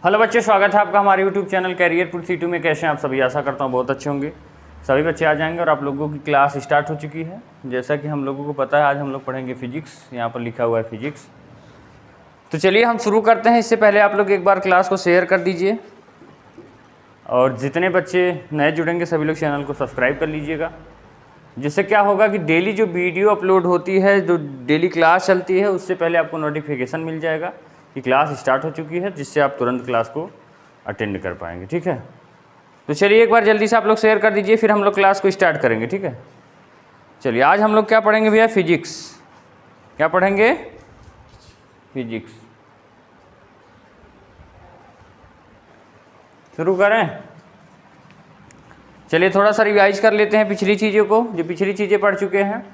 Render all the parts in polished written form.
Hello बच्चे, स्वागत है आपका हमारे YouTube channel career put C2 में। कैसे हैं आप सभी? आशा करता हूँ बहुत अच्छे होंगे। सभी बच्चे आ जाएंगे और आप लोगों की क्लास स्टार्ट हो चुकी है। जैसा कि हम लोगों को पता है, आज हम लोग पढ़ेंगे फिजिक्स। यहाँ पर लिखा हुआ है फिजिक्स। तो चलिए हम शुरू करते हैं। इससे पहले आप लोग एक बार क्लास को शेयर कर दीजिए, और जितने बच्चे नए जुड़ेंगे सभी लोग चैनल को सब्सक्राइब कर लीजिएगा। जिससे क्या होगा कि डेली जो वीडियो अपलोड होती है, जो डेली क्लास चलती है, उससे पहले आपको नोटिफिकेशन मिल जाएगा कि क्लास स्टार्ट हो चुकी है, जिससे आप तुरंत क्लास को अटेंड कर पाएंगे। ठीक है, तो चलिए एक बार जल्दी से आप लोग शेयर कर दीजिए, फिर हम लोग क्लास को स्टार्ट करेंगे। ठीक है, चलिए आज हम लोग क्या पढ़ेंगे भैया? फिजिक्स। क्या पढ़ेंगे? फिजिक्स। शुरू करें? चलिए थोड़ा सा रिवाइज कर लेते हैं पिछली चीज़ों को, जो पिछली चीज़ें पढ़ चुके हैं।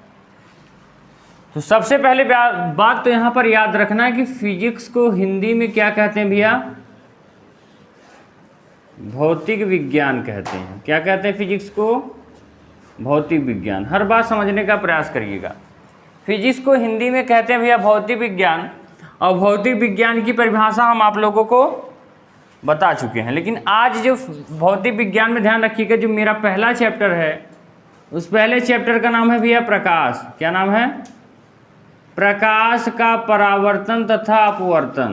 तो सबसे पहले बात तो यहाँ पर याद रखना है कि फिजिक्स को हिंदी में क्या कहते हैं भैया? भौतिक विज्ञान कहते हैं। क्या कहते हैं फिजिक्स को? भौतिक विज्ञान। हर बात समझने का प्रयास करिएगा। फिजिक्स को हिंदी में कहते हैं भैया भौतिक विज्ञान, और भौतिक विज्ञान की परिभाषा हम आप लोगों को बता चुके हैं। लेकिन आज जो भौतिक विज्ञान में ध्यान रखिएगा, जो मेरा पहला चैप्टर है, उस पहले चैप्टर का नाम है भैया प्रकाश। क्या नाम है? प्रकाश का परावर्तन तथा अपवर्तन।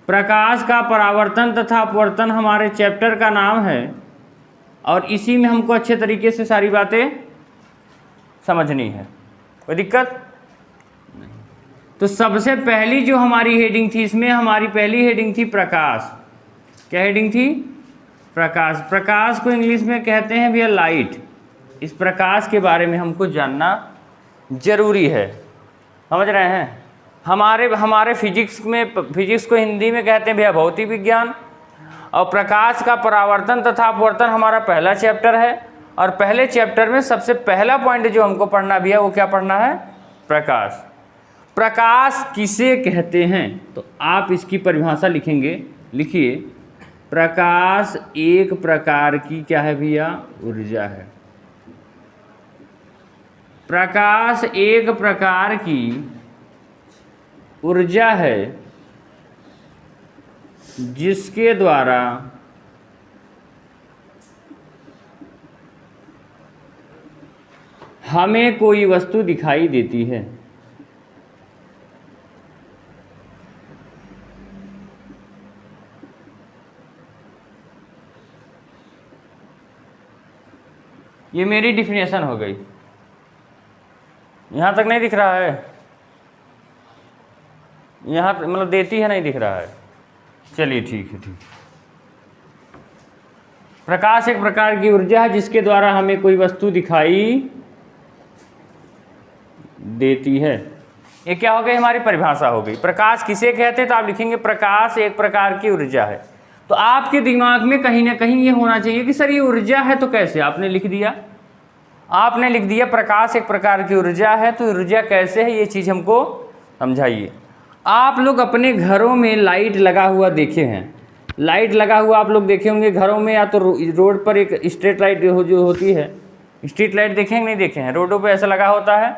प्रकाश का परावर्तन तथा अपवर्तन हमारे चैप्टर का नाम है, और इसी में हमको अच्छे तरीके से सारी बातें समझनी है। कोई दिक्कत नहीं। तो सबसे पहली जो हमारी हेडिंग थी, इसमें हमारी पहली हेडिंग थी प्रकाश। क्या हेडिंग थी? प्रकाश। प्रकाश को इंग्लिश में कहते हैं भैया लाइट। इस प्रकाश के बारे में हमको जानना जरूरी है। समझ रहे हैं? हमारे फिजिक्स को हिंदी में कहते हैं भैया भौतिक विज्ञान, और प्रकाश का परावर्तन तथा अपवर्तन हमारा पहला चैप्टर है। और पहले चैप्टर में सबसे पहला पॉइंट जो हमको पढ़ना भैया, वो क्या पढ़ना है? प्रकाश। प्रकाश किसे कहते हैं? तो आप इसकी परिभाषा लिखेंगे। लिखिए, प्रकाश एक प्रकार की क्या है भैया? ऊर्जा है। प्रकाश एक प्रकार की ऊर्जा है जिसके द्वारा हमें कोई वस्तु दिखाई देती है। ये मेरी डिफिनेशन हो गई। यहाँ तक नहीं दिख रहा है? यहाँ मतलब देती है, नहीं दिख रहा है? चलिए ठीक है, ठीक। प्रकाश एक प्रकार की ऊर्जा है जिसके द्वारा हमें कोई वस्तु दिखाई देती है। ये क्या हो गई? हमारी परिभाषा हो गई। प्रकाश किसे कहते हैं? तो आप लिखेंगे प्रकाश एक प्रकार की ऊर्जा है। तो आपके दिमाग में कहीं ना कहीं ये होना चाहिए कि सर ये ऊर्जा है तो कैसे? आपने लिख दिया प्रकाश एक प्रकार की ऊर्जा है, तो ऊर्जा कैसे है, ये चीज़ हमको समझाइए। आप लोग अपने घरों में लाइट लगा हुआ देखे हैं? लाइट लगा हुआ आप लोग देखे होंगे घरों में, या तो रोड पर एक स्ट्रीट लाइट जो होती है, स्ट्रीट लाइट देखेंगे नहीं देखे हैं? रोडों पे ऐसा लगा होता है।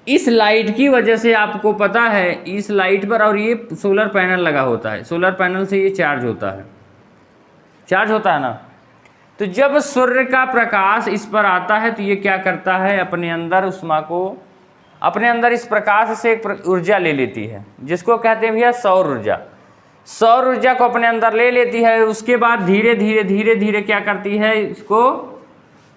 इस लाइट की वजह से आपको पता है, इस लाइट पर, और ये सोलर पैनल लगा होता है, सोलर पैनल से ये चार्ज होता है ना। तो जब सूर्य का प्रकाश इस पर आता है तो ये क्या करता है? अपने अंदर इस प्रकाश से एक ऊर्जा ले लेती है, जिसको कहते हैं भैया सौर ऊर्जा। सौर ऊर्जा को अपने अंदर ले लेती है, उसके बाद धीरे धीरे क्या करती है? इसको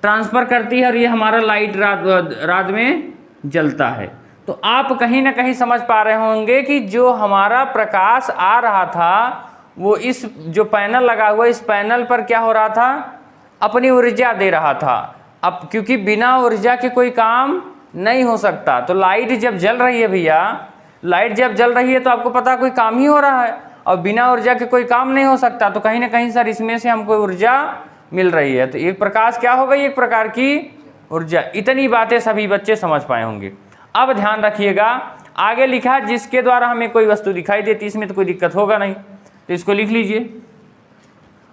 ट्रांसफ़र करती है, और ये हमारा लाइट रात में जलता है। तो आप कहीं ना कहीं समझ पा रहे होंगे कि जो हमारा प्रकाश आ रहा था, वो इस जो पैनल लगा हुआ, इस पैनल पर क्या हो रहा था? अपनी ऊर्जा दे रहा था। अब क्योंकि बिना ऊर्जा के कोई काम नहीं हो सकता, तो लाइट जब जल रही है भैया, लाइट जब जल रही है तो आपको पता कोई काम ही हो रहा है, और बिना ऊर्जा के कोई काम नहीं हो सकता। तो कहीं ना कहीं सर इसमें से हमको ऊर्जा मिल रही है। तो एक प्रकाश क्या हो गई? एक प्रकार की ऊर्जा। इतनी बातें सभी बच्चे समझ पाए होंगे। अब ध्यान रखिएगा, आगे लिखा जिसके द्वारा हमें कोई वस्तु दिखाई देती, इसमें तो कोई दिक्कत होगा नहीं, तो इसको लिख लीजिए।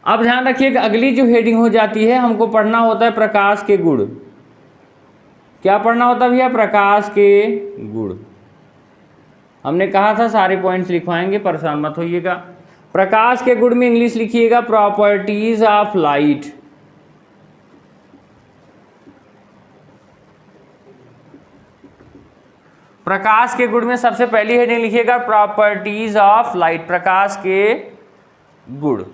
अब ध्यान रखिएगा, अगली जो हेडिंग हो जाती है, हमको पढ़ना होता है प्रकाश के गुण। क्या पढ़ना होता है भैया? प्रकाश के गुण। हमने कहा था सारे पॉइंट्स लिखवाएंगे, परेशान मत होइएगा। प्रकाश के गुण में इंग्लिश लिखिएगा प्रॉपर्टीज ऑफ लाइट। प्रकाश के गुण में सबसे पहली हेडिंग लिखिएगा प्रॉपर्टीज ऑफ लाइट, प्रकाश के गुण।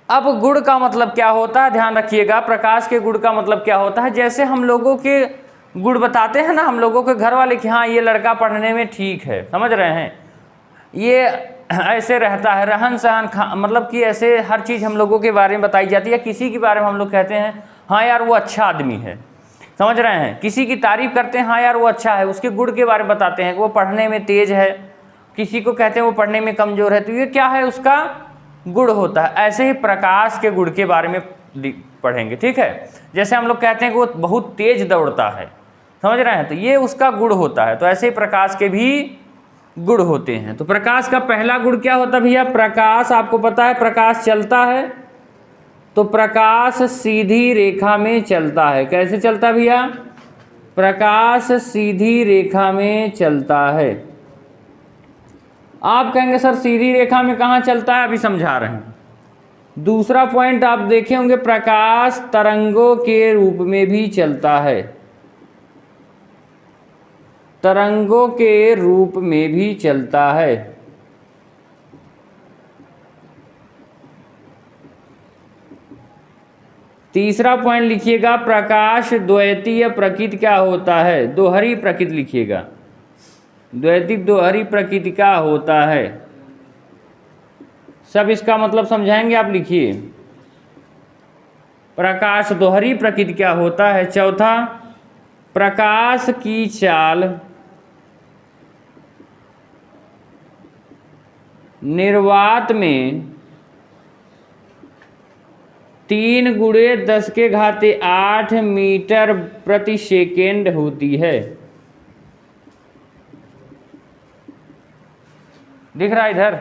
अब गुण का मतलब क्या होता है, ध्यान रखिएगा। प्रकाश के गुण का मतलब क्या होता है, जैसे हम लोगों के गुण बताते हैं ना हम लोगों के घर वाले कि हाँ ये लड़का पढ़ने में ठीक है, समझ रहे हैं, ये ऐसे रहता है, रहन सहन मतलब कि ऐसे हर चीज़ हम लोगों के बारे में बताई जाती है। किसी के बारे में हम लोग कहते हैं हाँ यार वो अच्छा आदमी है, समझ रहे हैं, किसी की तारीफ करते हैं हाँ यार वो अच्छा है, उसके गुण के बारे में बताते हैं कि वो पढ़ने में तेज है, किसी को कहते हैं वो पढ़ने में कमज़ोर है, तो ये क्या है, उसका गुण होता है। ऐसे ही प्रकाश के गुण के बारे में पढ़ेंगे, ठीक है। जैसे हम लोग कहते हैं कि वो बहुत तेज दौड़ता है, समझ रहे हैं, तो ये उसका गुण होता है। तो ऐसे ही प्रकाश के भी गुण होते हैं। तो प्रकाश का पहला गुण क्या होता है भैया, प्रकाश, आपको पता है प्रकाश चलता है, तो प्रकाश सीधी रेखा में चलता है। कैसे चलता है भैया, प्रकाश सीधी रेखा में चलता है। आप कहेंगे सर सीधी रेखा में कहाँ चलता है, अभी समझा रहे हैं। दूसरा पॉइंट आप देखे होंगे, प्रकाश तरंगों के रूप में भी चलता है, तरंगों के रूप में भी चलता है। तीसरा पॉइंट लिखिएगा, प्रकाश द्वैतीय प्रकृति क्या होता है, दोहरी प्रकृति लिखिएगा, द्वैतिक दोहरी प्रकृति का होता है। सब इसका मतलब समझाएंगे, आप लिखिए प्रकाश दोहरी प्रकृति क्या होता है। चौथा, प्रकाश की चाल निर्वात में 3×10⁸ मीटर प्रति सेकेंड होती है। दिख रहा है इधर,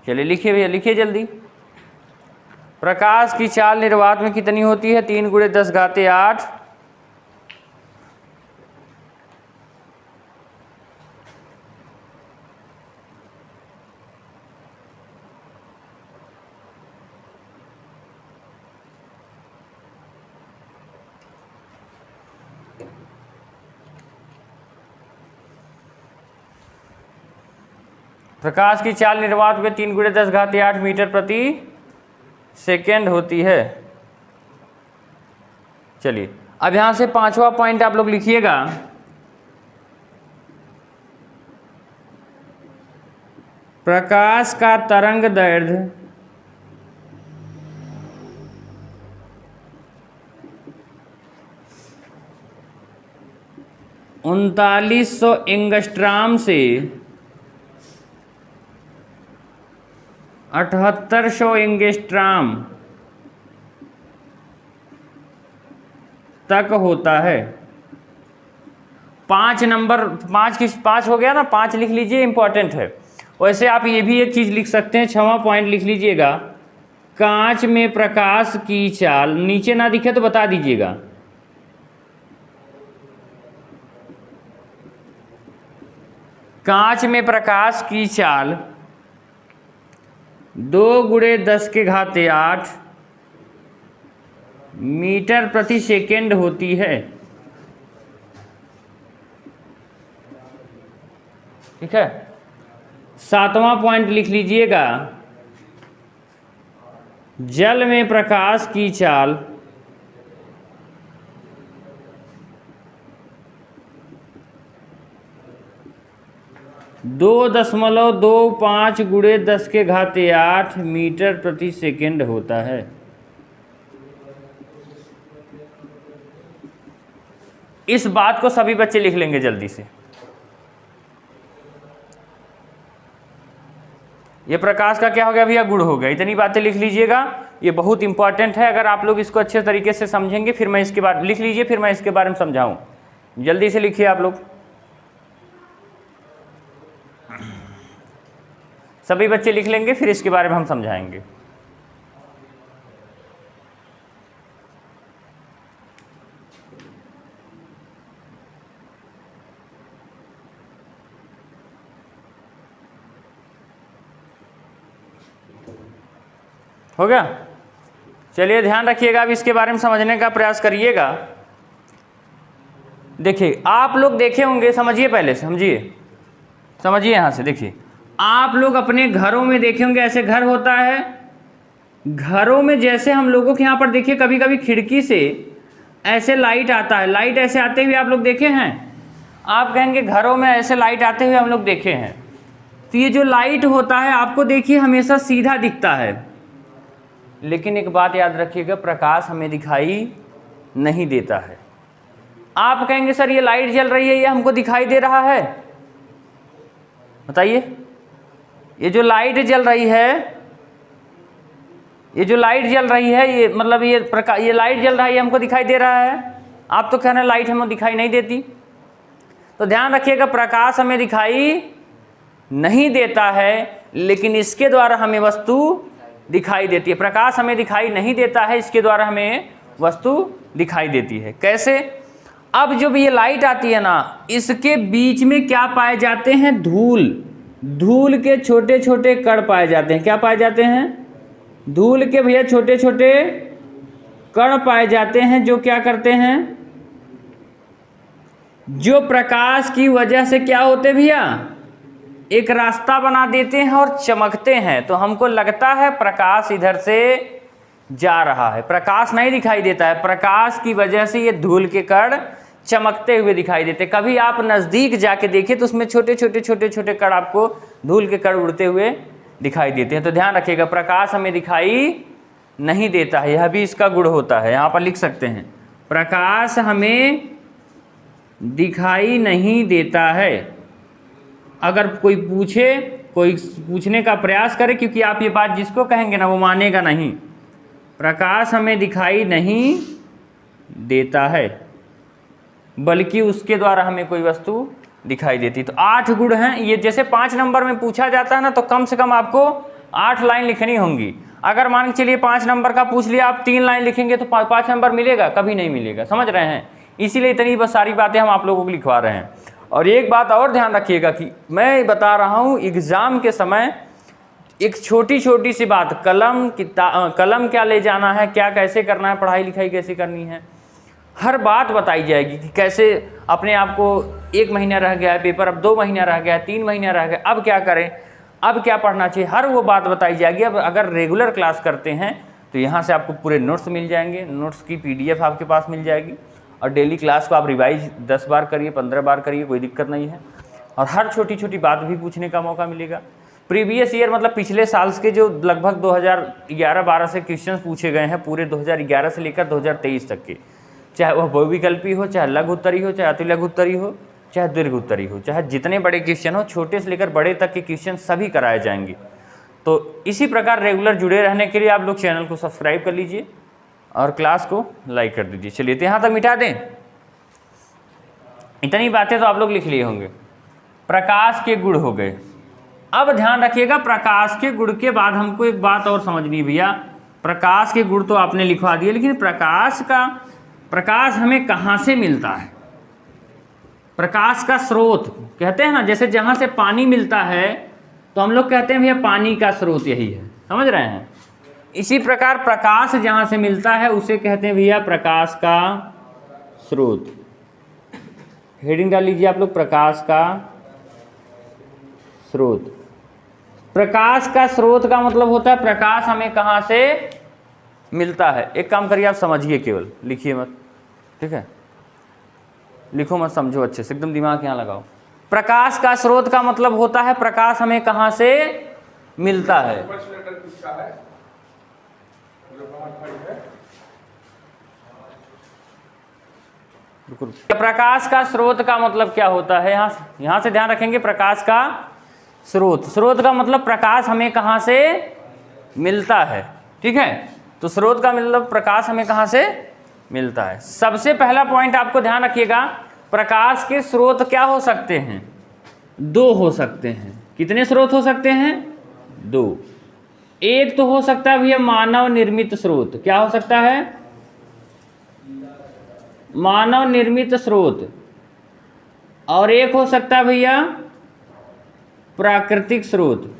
चलिए लिखिए भैया, लिखिए जल्दी। प्रकाश की चाल निर्वात में कितनी होती है, 3×10⁸। प्रकाश की चाल निर्वात में 3×10⁸ मीटर प्रति सेकेंड होती है। चलिए अब यहां से पांचवा पॉइंट आप लोग लिखिएगा, प्रकाश का तरंग दैर्ध्य 3900 एंगस्ट्राम से 7800 एंगस्ट्राम तक होता है। 5 नंबर, 5 हो गया ना, 5 लिख लीजिए, इंपॉर्टेंट है। वैसे आप ये भी एक चीज़ लिख सकते हैं, 6वां पॉइंट लिख लीजिएगा, कांच में प्रकाश की चाल, नीचे ना दिखे तो बता दीजिएगा, कांच में प्रकाश की चाल 2×10⁸ मीटर प्रति सेकेंड होती है। ठीक है। 7वां पॉइंट लिख लीजिएगा, जल में प्रकाश की चाल 2.25×10⁸ मीटर प्रति सेकेंड होता है। इस बात को सभी बच्चे लिख लेंगे जल्दी से। ये प्रकाश का क्या हो गया भैया, गुण हो गया। इतनी बातें लिख लीजिएगा, ये बहुत इंपॉर्टेंट है। अगर आप लोग इसको अच्छे तरीके से समझेंगे, फिर मैं इसके बारे लिख लीजिए, फिर मैं इसके बारे में समझाऊं। जल्दी से लिखिए आप लोग, सभी बच्चे लिख लेंगे, फिर इसके बारे में हम समझाएंगे। हो गया। चलिए ध्यान रखिएगा, अब इसके बारे में समझने का प्रयास करिएगा। देखिए आप लोग देखे होंगे, समझिए पहले समझिए यहाँ से। देखिए आप लोग अपने घरों में देखे होंगे, ऐसे घर होता है, घरों में जैसे हम लोगों के यहाँ पर देखिए कभी कभी खिड़की से ऐसे लाइट आता है, लाइट ऐसे आते हुए आप लोग देखे हैं? आप कहेंगे घरों में ऐसे लाइट आते हुए हम लोग देखे हैं। तो ये जो लाइट होता है आपको देखिए हमेशा सीधा दिखता है, लेकिन एक बात याद रखिएगा, प्रकाश हमें दिखाई नहीं देता है। आप कहेंगे सर ये लाइट जल रही है, ये हमको दिखाई दे रहा है। बताइए, ये जो लाइट जल रही है, ये मतलब ये लाइट जल रहा है, ये हमको दिखाई दे रहा है। आप तो कह रहे हैं लाइट हमें दिखाई नहीं देती। तो ध्यान रखिएगा, प्रकाश हमें दिखाई नहीं देता है, लेकिन इसके द्वारा हमें वस्तु दिखाई देती है। प्रकाश हमें दिखाई नहीं देता है, इसके द्वारा हमें वस्तु दिखाई देती है। कैसे? अब जब ये लाइट आती है ना, इसके बीच में क्या पाए जाते हैं? धूल के छोटे छोटे कण पाए जाते हैं। क्या पाए जाते हैं? धूल के भैया छोटे छोटे कण पाए जाते हैं, जो क्या करते हैं? जो प्रकाश की वजह से क्या होते भैया? एक रास्ता बना देते हैं और चमकते हैं। तो हमको लगता है प्रकाश इधर से जा रहा है, प्रकाश नहीं दिखाई देता है। प्रकाश की वजह से ये धूल के कण चमकते हुए दिखाई देते। कभी आप नज़दीक जाके देखिए तो उसमें छोटे छोटे कण आपको धूल के कण उड़ते हुए दिखाई देते हैं। तो ध्यान रखिएगा, प्रकाश हमें दिखाई नहीं देता है, यह भी इसका गुण होता है। यहाँ पर लिख सकते हैं, प्रकाश हमें दिखाई नहीं देता है। अगर कोई पूछने का प्रयास करे, क्योंकि आप ये बात जिसको कहेंगे ना वो मानेगा नहीं। प्रकाश हमें दिखाई नहीं देता है, बल्कि उसके द्वारा हमें कोई वस्तु दिखाई देती। तो 8 गुण हैं ये। जैसे 5 नंबर में पूछा जाता है ना, तो कम से कम आपको 8 लाइन लिखनी होंगी। अगर मान के चलिए 5 नंबर का पूछ लिया, आप 3 लाइन लिखेंगे तो 5 नंबर मिलेगा? कभी नहीं मिलेगा। समझ रहे हैं? इसीलिए इतनी बस सारी बातें हम आप लोगों को लिखवा रहे हैं। और एक बात और ध्यान रखिएगा कि मैं बता रहा हूँ, एग्ज़ाम के समय एक छोटी सी बात, कलम क्या ले जाना है, क्या कैसे करना है, पढ़ाई लिखाई कैसे करनी है, हर बात बताई जाएगी कि कैसे अपने आप को 1 महीना रह गया है पेपर, अब 2 महीना रह गया है, 3 महीना रह गया, अब क्या करें, अब क्या पढ़ना चाहिए, हर वो बात बताई जाएगी। अब अगर रेगुलर क्लास करते हैं तो यहाँ से आपको पूरे नोट्स मिल जाएंगे, नोट्स की PDF आपके पास मिल जाएगी। और डेली क्लास को आप रिवाइज 10 बार करिए, 15 बार करिए, कोई दिक्कत नहीं है। और हर छोटी बात भी पूछने का मौका मिलेगा। प्रीवियस ईयर मतलब पिछले साल के जो लगभग 2011-12 से क्वेश्चन पूछे गए हैं, पूरे 2011 से लेकर 2023 तक के, चाहे वह बहुविकल्पी हो, चाहे लघु उत्तरी हो, चाहे अति लघु उत्तरी हो, चाहे दीर्घ उत्तरी हो, चाहे जितने बड़े क्वेश्चन हो, छोटे से लेकर बड़े तक के क्वेश्चन सभी कराए जाएंगे। तो इसी प्रकार रेगुलर जुड़े रहने के लिए आप लोग चैनल को सब्सक्राइब कर लीजिए और क्लास को लाइक कर दीजिए। चलिए तो यहाँ तक मिटा दें। इतनी बातें तो आप लोग लिख लिए होंगे। प्रकाश के गुण हो गए। अब ध्यान रखिएगा, प्रकाश के गुण के बाद हमको एक बात और समझनी है भैया। प्रकाश के गुण तो आपने लिखवा दिए, लेकिन प्रकाश हमें कहाँ से मिलता है? प्रकाश का स्रोत कहते हैं ना, जैसे जहाँ से पानी मिलता है तो हम लोग कहते हैं भैया पानी का स्रोत यही है। समझ रहे हैं? इसी प्रकार प्रकाश जहाँ से मिलता है उसे कहते हैं भैया प्रकाश का स्रोत। हेडिंग डाल लीजिए आप लोग, प्रकाश का स्रोत। प्रकाश का स्रोत का मतलब होता है प्रकाश हमें कहाँ से मिलता है। एक काम करिए, आप समझिए, केवल लिखिए मत, ठीक है? लिखो मत, समझो अच्छे से, एकदम दिमाग यहाँ लगाओ। प्रकाश का स्रोत का मतलब होता है प्रकाश हमें कहाँ से मिलता है। प्रकाश का स्रोत का मतलब क्या होता है? यहाँ से ध्यान रखेंगे। प्रकाश का स्रोत का मतलब प्रकाश हमें कहाँ से मिलता है, ठीक है? तो स्रोत का मतलब प्रकाश हमें कहाँ से मिलता है। सबसे पहला पॉइंट आपको ध्यान रखिएगा, प्रकाश के स्रोत क्या हो सकते हैं? 2 हो सकते हैं। कितने स्रोत हो सकते हैं? 2। एक तो हो सकता है भैया मानव निर्मित स्रोत। क्या हो सकता है? मानव निर्मित स्रोत। और एक हो सकता है भैया प्राकृतिक स्रोत,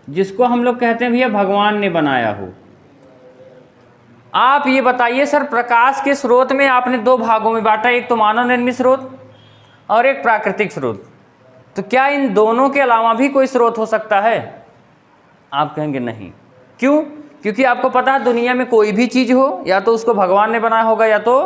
जिसको हम लोग कहते हैं भैया भगवान ने बनाया हो। आप ये बताइए सर, प्रकाश के स्रोत में आपने दो भागों में बांटा, एक तो मानव निर्मित स्रोत और एक प्राकृतिक स्रोत। तो क्या इन दोनों के अलावा भी कोई स्रोत हो सकता है? आप कहेंगे नहीं। क्यों? क्योंकि आपको पता है दुनिया में कोई भी चीज़ हो या तो उसको भगवान ने बनाया होगा या तो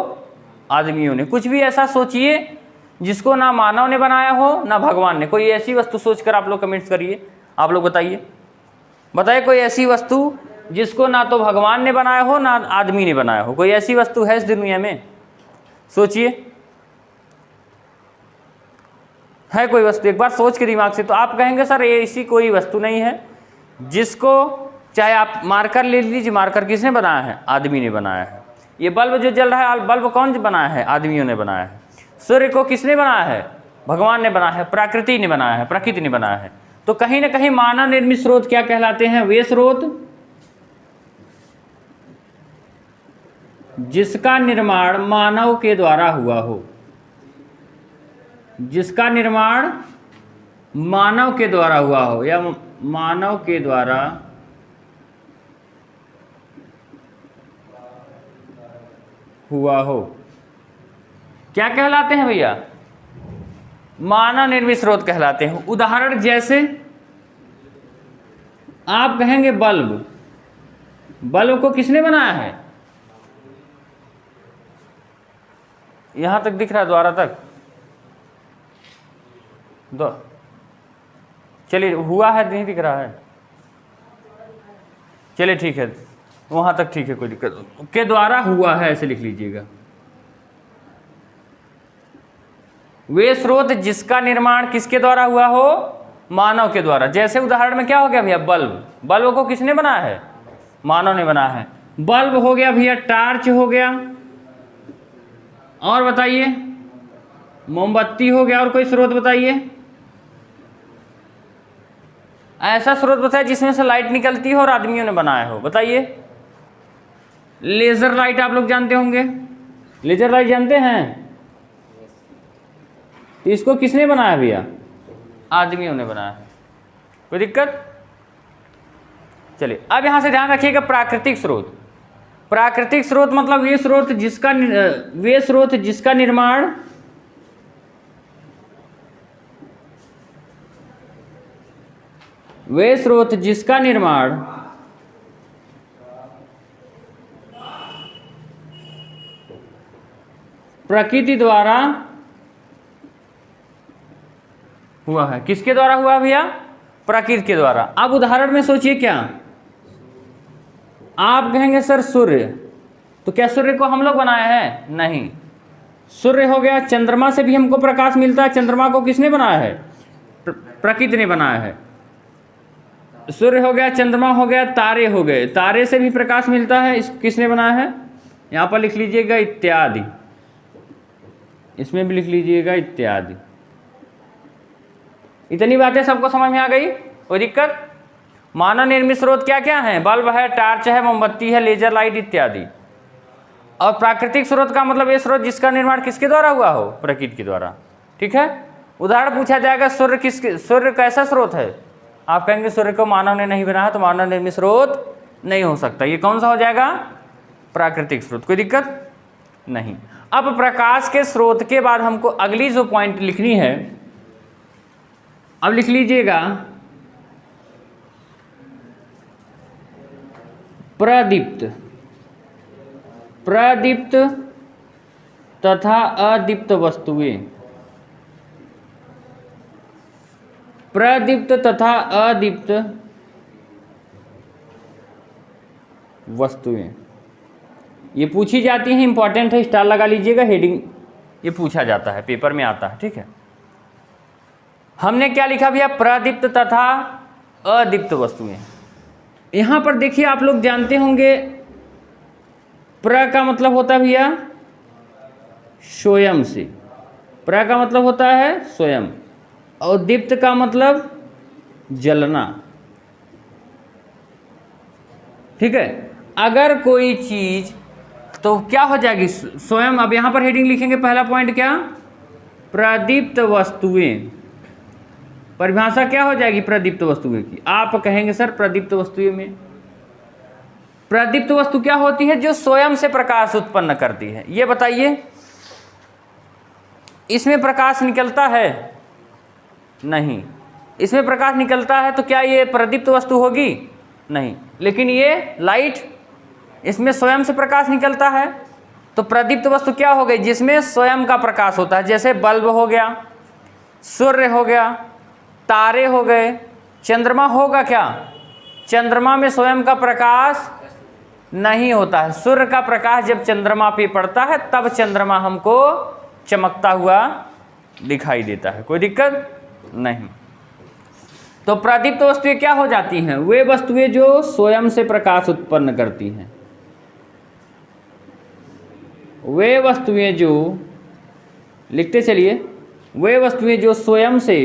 आदमियों ने। कुछ भी ऐसा सोचिए जिसको ना मानव ने बनाया हो ना भगवान ने। कोई ऐसी वस्तु सोचकर आप लोग कमेंट्स करिए, आप लोग बताइए कोई ऐसी वस्तु जिसको ना तो भगवान ने बनाया हो ना आदमी ने बनाया हो। कोई ऐसी वस्तु है इस दुनिया में? सोचिए, है कोई वस्तु? एक बार सोच के दिमाग से। तो आप कहेंगे सर ये ऐसी कोई वस्तु नहीं है जिसको, चाहे आप मार्कर ले लीजिए, मार्कर किसने बनाया है? आदमी ने बनाया है। ये बल्ब जो जल रहा है, बल्ब कौन बनाया है? आदमियों ने बनाया है। सूर्य को किसने बनाया है? भगवान ने बनाया है, प्रकृति ने बनाया है, प्रकृति ने बनाया है। तो कहीं ना कहीं मानव निर्मित स्रोत क्या कहलाते हैं? वे स्रोत जिसका निर्माण मानव के द्वारा हुआ हो, जिसका निर्माण मानव के द्वारा हुआ हो या मानव के द्वारा हुआ हो, क्या कहलाते हैं भैया? मानव निर्मित स्रोत कहलाते हैं। उदाहरण जैसे आप कहेंगे बल्ब, बल्ब को किसने बनाया है? यहां तक दिख रहा है, द्वारा तक दो, चलिए हुआ है, नहीं दिख रहा है, चलिए ठीक है, वहां तक ठीक है, कोई दिक्कत के द्वारा हुआ है, ऐसे लिख लीजिएगा। वे स्रोत जिसका निर्माण किसके द्वारा हुआ हो? मानव के द्वारा। जैसे उदाहरण में क्या हो गया भैया? बल्ब, बल्ब को किसने बनाया है? मानव ने बनाया है। बल्ब हो गया भैया, टार्च हो गया, और बताइए, मोमबत्ती हो गया, और कोई स्रोत बताइए, ऐसा स्रोत बताइए जिसमें से लाइट निकलती हो और आदमियों ने बनाया हो, बताइए। लेजर लाइट आप लोग जानते होंगे, लेजर लाइट जानते हैं? तो इसको किसने बनाया भैया? आदमियों ने बनाया है। कोई दिक्कत? चलिए अब यहां से ध्यान रखिएगा, प्राकृतिक स्रोत। प्राकृतिक स्रोत मतलब वे स्रोत जिसका निर्माण प्रकृति द्वारा हुआ है। किसके द्वारा हुआ भैया? प्रकृति के द्वारा। अब उदाहरण में सोचिए, क्या आप कहेंगे सर सूर्य, तो क्या सूर्य को हम लोग बनाए हैं? नहीं। सूर्य हो गया, चंद्रमा से भी हमको प्रकाश मिलता है। चंद्रमा को किसने बनाया है? प्रकृति ने बनाया है। सूर्य हो गया, चंद्रमा हो गया, तारे हो गए, तारे से भी प्रकाश मिलता है, इस किसने बनाया है? यहाँ पर लिख लीजिएगा इत्यादि, इसमें भी लिख लीजिएगा इत्यादि। इतनी बातें सबको समझ में आ गई? कोई दिक्कत? मानव निर्मित स्रोत क्या क्या है? बल्ब है, टार्च है, मोमबत्ती है, लेजर लाइट इत्यादि। और प्राकृतिक स्रोत का मतलब ये स्रोत जिसका निर्माण किसके द्वारा हुआ हो? प्रकृति के द्वारा। ठीक है। उदाहरण पूछा जाएगा, सूर्य कैसा स्रोत है? आप कहेंगे सूर्य को मानव ने नहीं बनाया, तो मानव निर्मित स्रोत नहीं हो सकता। ये कौन सा हो जाएगा? प्राकृतिक स्रोत। कोई दिक्कत नहीं। अब प्रकाश के स्रोत के बाद हमको अगली जो पॉइंट लिखनी है, अब लिख लीजिएगा प्रदीप्त, प्रदीप्त तथा अदीप्त वस्तुएं। प्रदीप्त तथा अदीप्त वस्तुएं ये पूछी जाती हैं, इंपॉर्टेंट है, स्टार लगा लीजिएगा, हेडिंग ये पूछा जाता है, पेपर में आता है। ठीक है। हमने क्या लिखा भैया? प्रदीप्त तथा अदीप्त वस्तुएं। यहां पर देखिए, आप लोग जानते होंगे प्र का मतलब होता है भैया स्वयं से, प्र का मतलब होता है स्वयं, और दीप्त का मतलब जलना। ठीक है। अगर कोई चीज, तो क्या हो जाएगी? स्वयं। अब यहां पर हेडिंग लिखेंगे, पहला पॉइंट क्या? प्रदीप्त वस्तुएं। परिभाषा क्या हो जाएगी प्रदीप्त वस्तुएं की? आप कहेंगे सर प्रदीप्त वस्तुएं में प्रदीप्त वस्तु क्या होती है? जो स्वयं से प्रकाश उत्पन्न करती है। ये बताइए, इसमें प्रकाश निकलता है? नहीं। इसमें प्रकाश निकलता है तो क्या ये प्रदीप्त वस्तु होगी? नहीं। लेकिन ये लाइट, इसमें स्वयं से प्रकाश निकलता है, तो प्रदीप्त वस्तु क्या हो गई? जिसमें स्वयं का प्रकाश होता है। जैसे बल्ब हो गया, सूर्य हो गया, तारे हो गए, चंद्रमा होगा क्या? चंद्रमा में स्वयं का प्रकाश नहीं होता है। सूर्य का प्रकाश जब चंद्रमा पे पड़ता है तब चंद्रमा हमको चमकता हुआ दिखाई देता है। कोई दिक्कत नहीं। तो प्रदीप्त वस्तुएं क्या हो जाती हैं? वे वस्तुएं जो स्वयं से प्रकाश उत्पन्न करती हैं। वे वस्तुएं जो, लिखते चलिए, वे वस्तुएं जो स्वयं से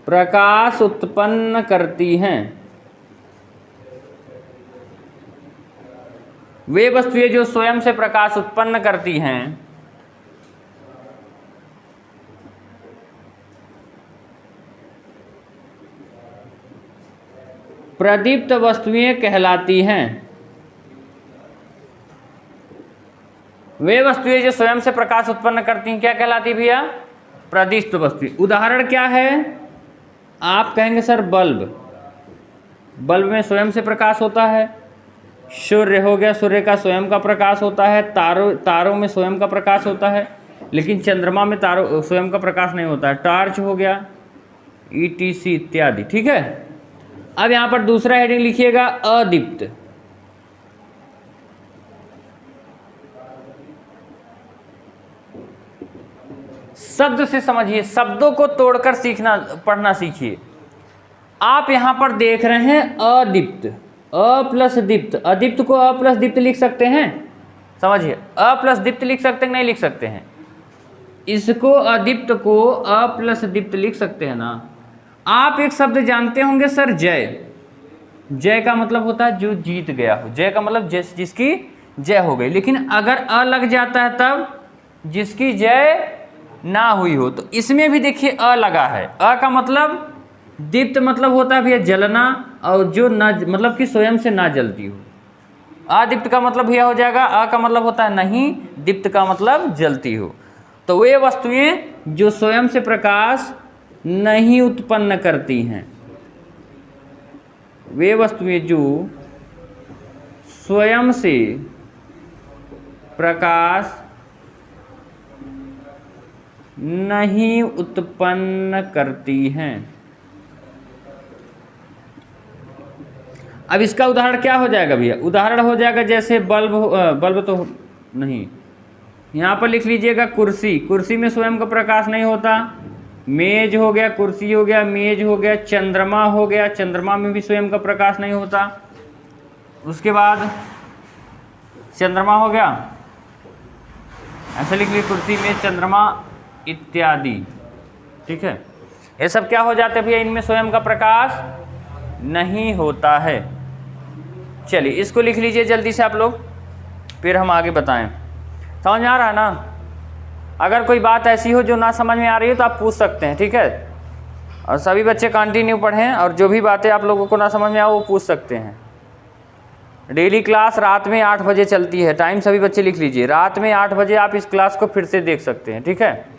प्रकाश उत्पन्न करती हैं। वे वस्तुएं जो स्वयं से प्रकाश उत्पन्न करती हैं, प्रदीप्त वस्तुएं कहलाती हैं। वे वस्तुएं जो स्वयं से प्रकाश उत्पन्न करती हैं क्या कहलाती भैया? प्रदीप्त वस्तुएं। उदाहरण क्या है? आप कहेंगे सर बल्ब, बल्ब में स्वयं से प्रकाश होता है। सूर्य हो गया, सूर्य का स्वयं का प्रकाश होता है। तारों में स्वयं का प्रकाश होता है, लेकिन चंद्रमा में तारों स्वयं का प्रकाश नहीं होता है। टॉर्च हो गया, ETC इत्यादि। ठीक है। अब यहाँ पर दूसरा हेडिंग लिखिएगा, अदीप्त। शब्द से समझिए, शब्दों को तोड़कर सीखना, पढ़ना सीखिए। आप यहां पर देख रहे हैं अदीप्त, अ प्लस दीप्त। अदीप्त को अ प्लस दीप्त लिख सकते हैं? समझिए, अ प्लस दीप्त लिख सकते हैं? नहीं लिख सकते हैं? इसको अदीप्त को अ प्लस दीप्त लिख सकते हैं ना। आप एक शब्द जानते होंगे सर, जय। जय का मतलब होता है जो जीत गया हो। जय का मतलब जिसकी जय हो गई। लेकिन अगर अ लग जाता है तब जिसकी जय ना हुई हो। तो इसमें भी देखिए अ लगा है। अ का मतलब दीप्त मतलब होता है भैया जलना, और जो न मतलब कि स्वयं से ना जलती हो। अदीप्त का मतलब भैया हो जाएगा, अ का मतलब होता है नहीं, दीप्त का मतलब जलती हो। तो वे वस्तुएं जो स्वयं से प्रकाश नहीं उत्पन्न करती हैं, वे वस्तुएं जो स्वयं से प्रकाश नहीं उत्पन्न करती हैं। अब इसका उदाहरण क्या हो जाएगा भैया? उदाहरण हो जाएगा जैसे बल्ब, बल्ब तो नहीं, यहाँ पर लिख लीजिएगा कुर्सी। कुर्सी में स्वयं का प्रकाश नहीं होता। मेज हो गया, कुर्सी हो गया, मेज हो गया। चंद्रमा हो गया, चंद्रमा में भी स्वयं का प्रकाश नहीं होता। उसके बाद चंद्रमा हो गया, ऐसे लिख लीजिए, कुर्सी में चंद्रमा इत्यादि। ठीक है। ये सब क्या हो जाते हैं भैया? इनमें स्वयं का प्रकाश नहीं होता है। चलिए इसको लिख लीजिए जल्दी से आप लोग, फिर हम आगे बताएं। समझ में आ रहा है ना? अगर कोई बात ऐसी हो जो ना समझ में आ रही हो तो आप पूछ सकते हैं। ठीक है। और सभी बच्चे कंटिन्यू पढ़ें, और जो भी बातें आप लोगों को ना समझ में आओ वो पूछ सकते हैं। डेली क्लास रात में 8 बजे चलती है। टाइम सभी बच्चे लिख लीजिए, रात में 8 बजे आप इस क्लास को फिर से देख सकते हैं। ठीक है।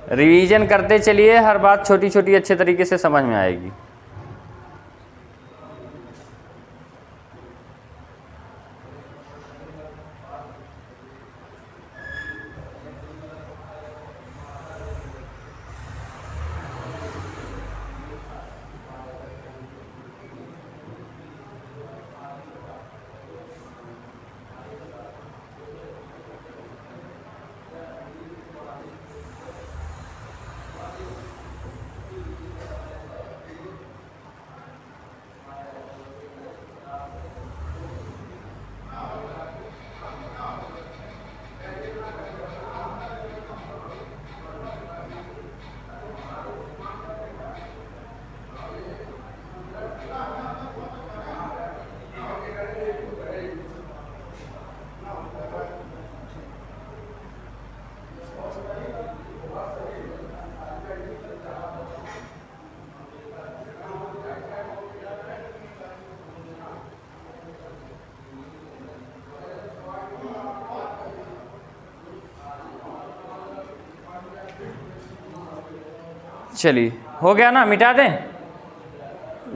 रिवीजन करते चलिए, हर बात छोटी छोटी अच्छे तरीके से समझ में आएगी। चलिए हो गया ना, मिटा दें,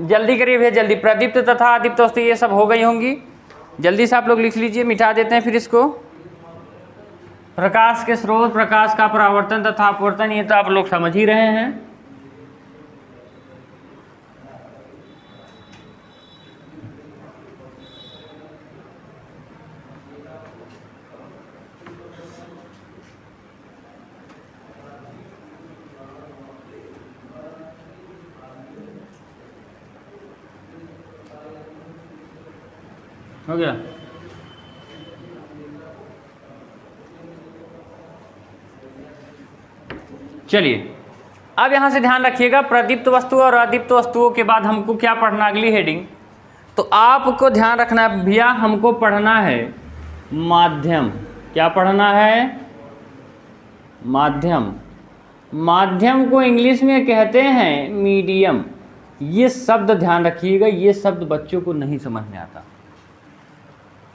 जल्दी करिए भैया जल्दी। प्रदीप्त तथा अदीप्त वस्तु ये सब हो गई होंगी, जल्दी से आप लोग लिख लीजिए, मिटा देते हैं फिर इसको। प्रकाश के स्रोत, प्रकाश का परावर्तन तथा अपवर्तन, ये तो आप लोग समझ ही रहे हैं। हो गया। चलिए अब यहां से ध्यान रखिएगा, प्रदीप्त वस्तु और अदीप्त वस्तुओं के बाद हमको क्या पढ़ना, अगली हेडिंग। तो आपको ध्यान रखना है भैया, हमको पढ़ना है माध्यम। क्या पढ़ना है? माध्यम। माध्यम को इंग्लिश में कहते हैं मीडियम। ये शब्द ध्यान रखिएगा, ये शब्द बच्चों को नहीं समझ में आता,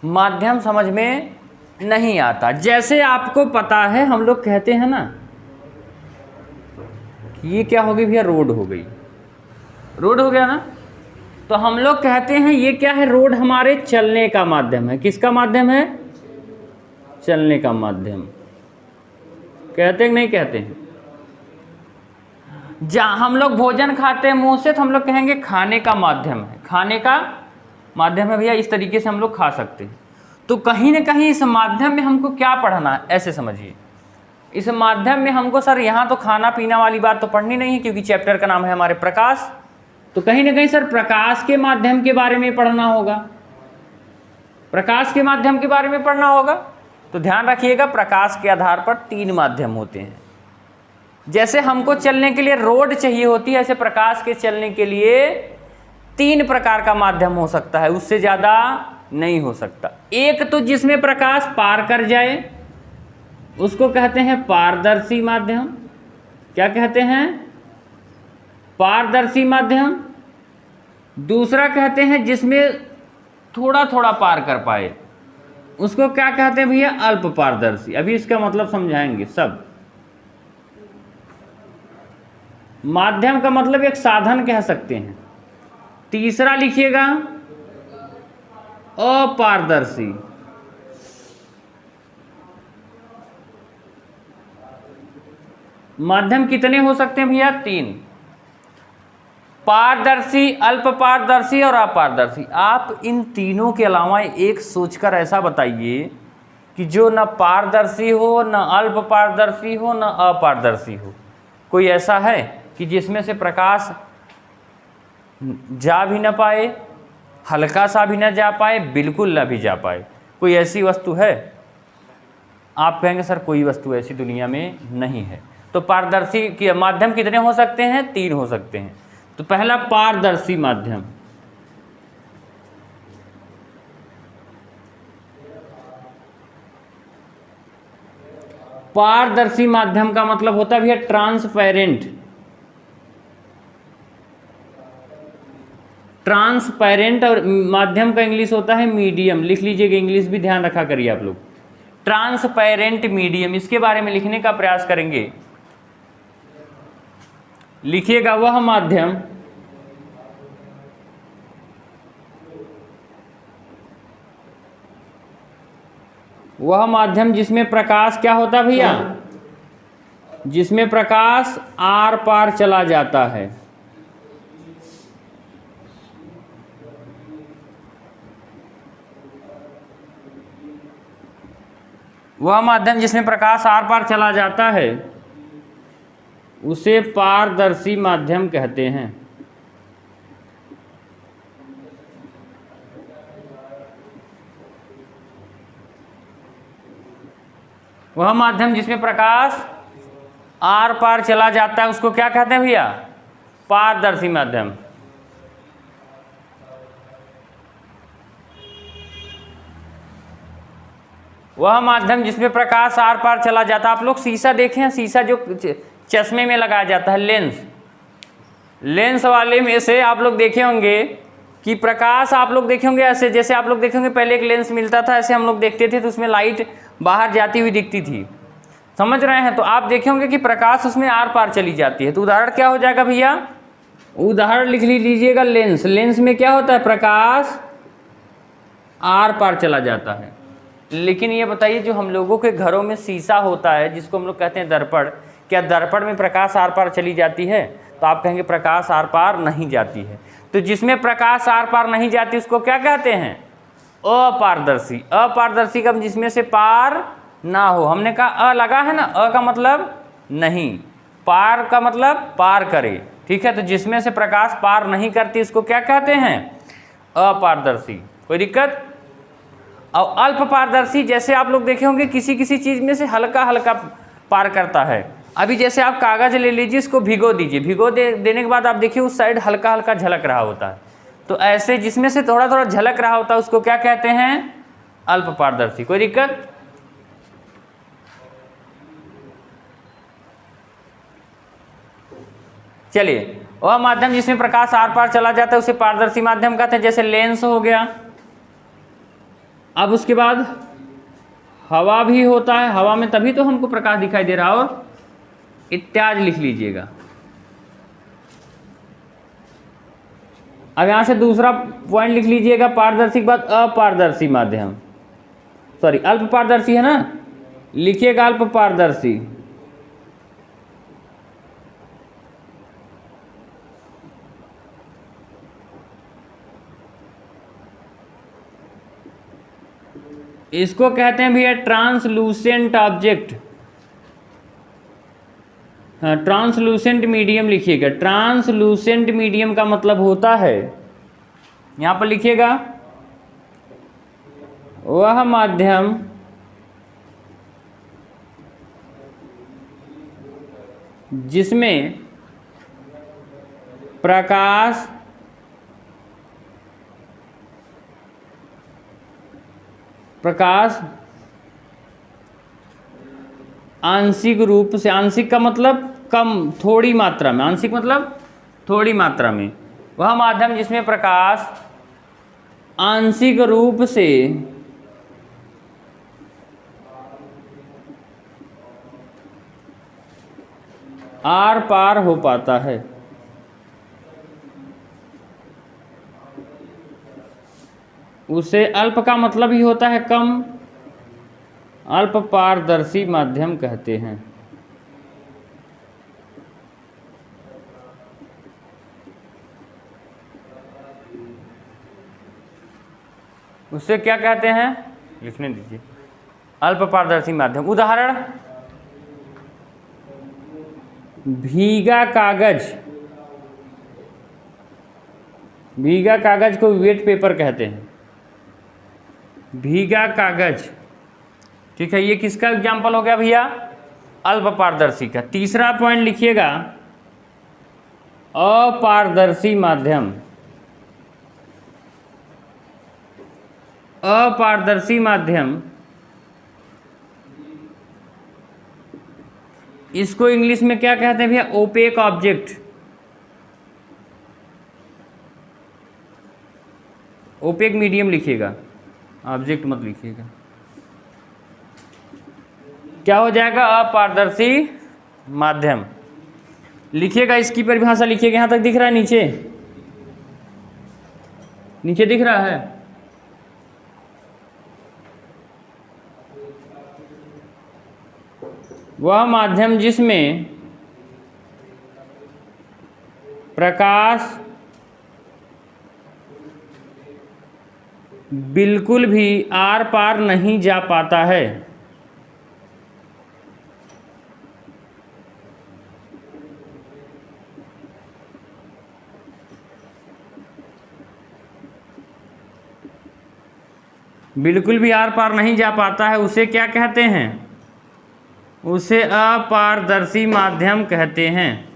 माध्यम समझ में नहीं आता। जैसे आपको पता है, हम लोग कहते हैं ना, ये क्या हो गई भैया, रोड हो गई, रोड हो गया ना, तो हम लोग कहते हैं ये क्या है, रोड हमारे चलने का माध्यम है। किसका माध्यम है? चलने का माध्यम। कहते हैं नहीं कहते हैं? जहाँ हम लोग भोजन खाते हैं मुंह से, तो हम लोग कहेंगे खाने का माध्यम है, खाने का माध्यम है भैया, इस तरीके से हम लोग खा सकते हैं। तो कहीं ना कहीं इस माध्यम में हमको क्या पढ़ना है, ऐसे समझिए। इस माध्यम में हमको सर यहाँ तो खाना पीना वाली बात तो पढ़नी नहीं है, क्योंकि चैप्टर का नाम है हमारे प्रकाश। तो कहीं ना कहीं सर प्रकाश के माध्यम के बारे में पढ़ना होगा, प्रकाश के माध्यम के बारे में पढ़ना होगा। तो ध्यान रखिएगा, प्रकाश के आधार पर 3 माध्यम होते हैं। जैसे हमको चलने के लिए रोड चाहिए होती है, ऐसे प्रकाश के चलने के लिए 3 प्रकार का माध्यम हो सकता है, उससे ज़्यादा नहीं हो सकता। एक तो जिसमें प्रकाश पार कर जाए, उसको कहते हैं पारदर्शी माध्यम। क्या कहते हैं? पारदर्शी माध्यम। दूसरा कहते हैं जिसमें थोड़ा थोड़ा पार कर पाए, उसको क्या कहते हैं भैया? अल्प पारदर्शी। अभी इसका मतलब समझाएंगे सब। माध्यम का मतलब एक साधन कह सकते हैं। तीसरा लिखिएगा अपारदर्शी। माध्यम कितने हो सकते हैं भैया? 3, पारदर्शी, अल्प पारदर्शी और अपारदर्शी। आप इन तीनों के अलावा एक सोचकर ऐसा बताइए कि जो न पारदर्शी हो, न अल्प पारदर्शी हो, न अपारदर्शी हो। कोई ऐसा है कि जिसमें से प्रकाश जा भी न पाए, हल्का सा भी न जा पाए, बिल्कुल न भी जा पाए? कोई ऐसी वस्तु है? आप कहेंगे सर कोई वस्तु ऐसी दुनिया में नहीं है। तो पारदर्शी के माध्यम कितने हो सकते हैं? 3 हो सकते हैं। तो पहला पारदर्शी माध्यम। पारदर्शी माध्यम का मतलब होता है भैया ट्रांसपेरेंट। ट्रांसपेरेंट और माध्यम का इंग्लिश होता है मीडियम। लिख लीजिएगा, इंग्लिश भी ध्यान रखा करिए आप लोग। ट्रांसपेरेंट मीडियम, इसके बारे में लिखने का प्रयास करेंगे। लिखिएगा वह माध्यम जिसमें प्रकाश क्या होता है भैया? जिसमें प्रकाश आर पार चला जाता है। वह माध्यम जिसमें प्रकाश आर पार चला जाता है उसे पारदर्शी माध्यम कहते हैं। वह माध्यम जिसमें प्रकाश आर पार चला जाता है उसको क्या कहते हैं भैया? पारदर्शी माध्यम। वह माध्यम जिसमें प्रकाश आर पार चला जाता है। आप लोग शीशा देखें, शीशा जो चश्मे में लगाया जाता है, लेंस, लेंस वाले में से आप लोग देखे होंगे कि प्रकाश आप लोग देखे होंगे ऐसे, जैसे आप लोग देखेंगे पहले एक लेंस मिलता था, ऐसे हम लोग देखते थे तो उसमें लाइट बाहर जाती हुई दिखती थी। समझ रहे हैं? तो आप देखे होंगे कि प्रकाश उसमें आर पार चली जाती है। तो उदाहरण क्या हो जाएगा भैया? उदाहरण लिख लीजिएगा लेंस। लेंस में क्या होता है? प्रकाश आर पार चला जाता है। लेकिन ये बताइए, जो हम लोगों के घरों में शीशा होता है जिसको हम लोग कहते हैं दर्पण, क्या दर्पण में प्रकाश आर पार चली जाती है? तो आप कहेंगे प्रकाश आर पार नहीं जाती है। तो जिसमें प्रकाश आर पार नहीं जाती उसको क्या कहते हैं? अपारदर्शी। अपारदर्शी का जिसमें से पार ना हो। हमने कहा अ लगा है ना, अ का मतलब नहीं, पार का मतलब पार करे। ठीक है, तो जिसमें से प्रकाश पार नहीं करती उसको क्या कहते हैं? अपारदर्शी। कोई दिक्कत? और अल्प पारदर्शी, जैसे आप लोग देखे होंगे किसी किसी चीज़ में से हल्का हल्का पार करता है। अभी जैसे आप कागज़ ले लीजिए, इसको भिगो दीजिए, देने के बाद आप देखिए उस साइड हल्का हल्का झलक रहा होता है। तो ऐसे जिसमें से थोड़ा थोड़ा झलक रहा होता है उसको क्या कहते हैं? अल्प पारदर्शी। कोई दिक्कत? चलिए, वह माध्यम जिसमें प्रकाश आर पार चला जाता है उसे पारदर्शी माध्यम कहते हैं। जैसे लेंस हो गया। अब उसके बाद हवा भी होता है, हवा में तभी तो हमको प्रकाश दिखाई दे रहा, और इत्यादि लिख लीजिएगा। अब यहां से दूसरा पॉइंट लिख लीजिएगा, पारदर्शी के बाद अपारदर्शी माध्यम, सॉरी अल्प पारदर्शी है ना, लिखिएगा अल्प पारदर्शी। इसको कहते हैं भैया ट्रांसलूसेंट ऑब्जेक्ट। हाँ, ट्रांसलूसेंट मीडियम लिखिएगा। ट्रांसलूसेंट मीडियम का मतलब होता है, यहां पर लिखिएगा, वह माध्यम जिसमें प्रकाश आंशिक रूप से, आंशिक का मतलब कम, थोड़ी मात्रा में, आंशिक मतलब थोड़ी मात्रा में, वह माध्यम जिसमें प्रकाश आंशिक रूप से आर पार हो पाता है, उसे अल्प का मतलब ही होता है कम, अल्प पारदर्शी माध्यम कहते हैं। उसे क्या कहते हैं? लिखने दीजिए, अल्प पारदर्शी माध्यम। उदाहरण, भीगा कागज। भीगा कागज को वेट पेपर कहते हैं, भीगा कागज। ठीक है, ये किसका एग्जाम्पल हो गया भैया? अल्प पारदर्शी का। तीसरा पॉइंट लिखिएगा, अपारदर्शी माध्यम। अपारदर्शी माध्यम, इसको इंग्लिश में क्या कहते हैं भैया? Opaque object. ओपेक मीडियम लिखिएगा, ऑब्जेक्ट मत लिखिएगा। क्या हो जाएगा? अपारदर्शी माध्यम। लिखिएगा, इसकी परिभाषा लिखिएगा। यहां तक दिख रहा है? नीचे नीचे दिख रहा है? वह माध्यम जिसमें प्रकाश बिल्कुल भी आर पार नहीं जा पाता है, बिल्कुल भी आर पार नहीं जा पाता है, उसे क्या कहते हैं? उसे अपारदर्शी माध्यम कहते हैं।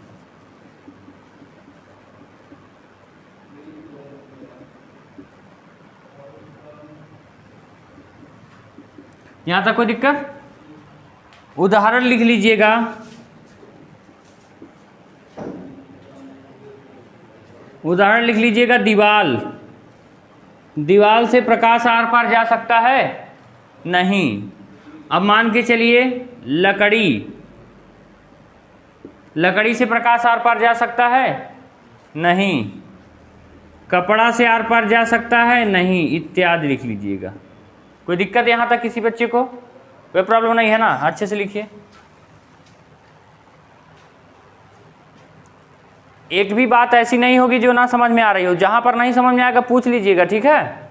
यहां तक कोई दिक्कत? उदाहरण लिख लीजिएगा, उदाहरण लिख लीजिएगा, दीवाल। दीवाल से प्रकाश आर पार जा सकता है? नहीं। अब मान के चलिए लकड़ी, लकड़ी से प्रकाश आर पार जा सकता है? नहीं। कपड़ा से आर पार जा सकता है? नहीं, इत्यादि लिख लीजिएगा। कोई दिक्कत यहाँ तक किसी बच्चे को? कोई प्रॉब्लम नहीं है ना? अच्छे से लिखिए। एक भी बात ऐसी नहीं होगी जो ना समझ में आ रही हो। जहाँ पर नहीं समझ में आएगा पूछ लीजिएगा, ठीक है?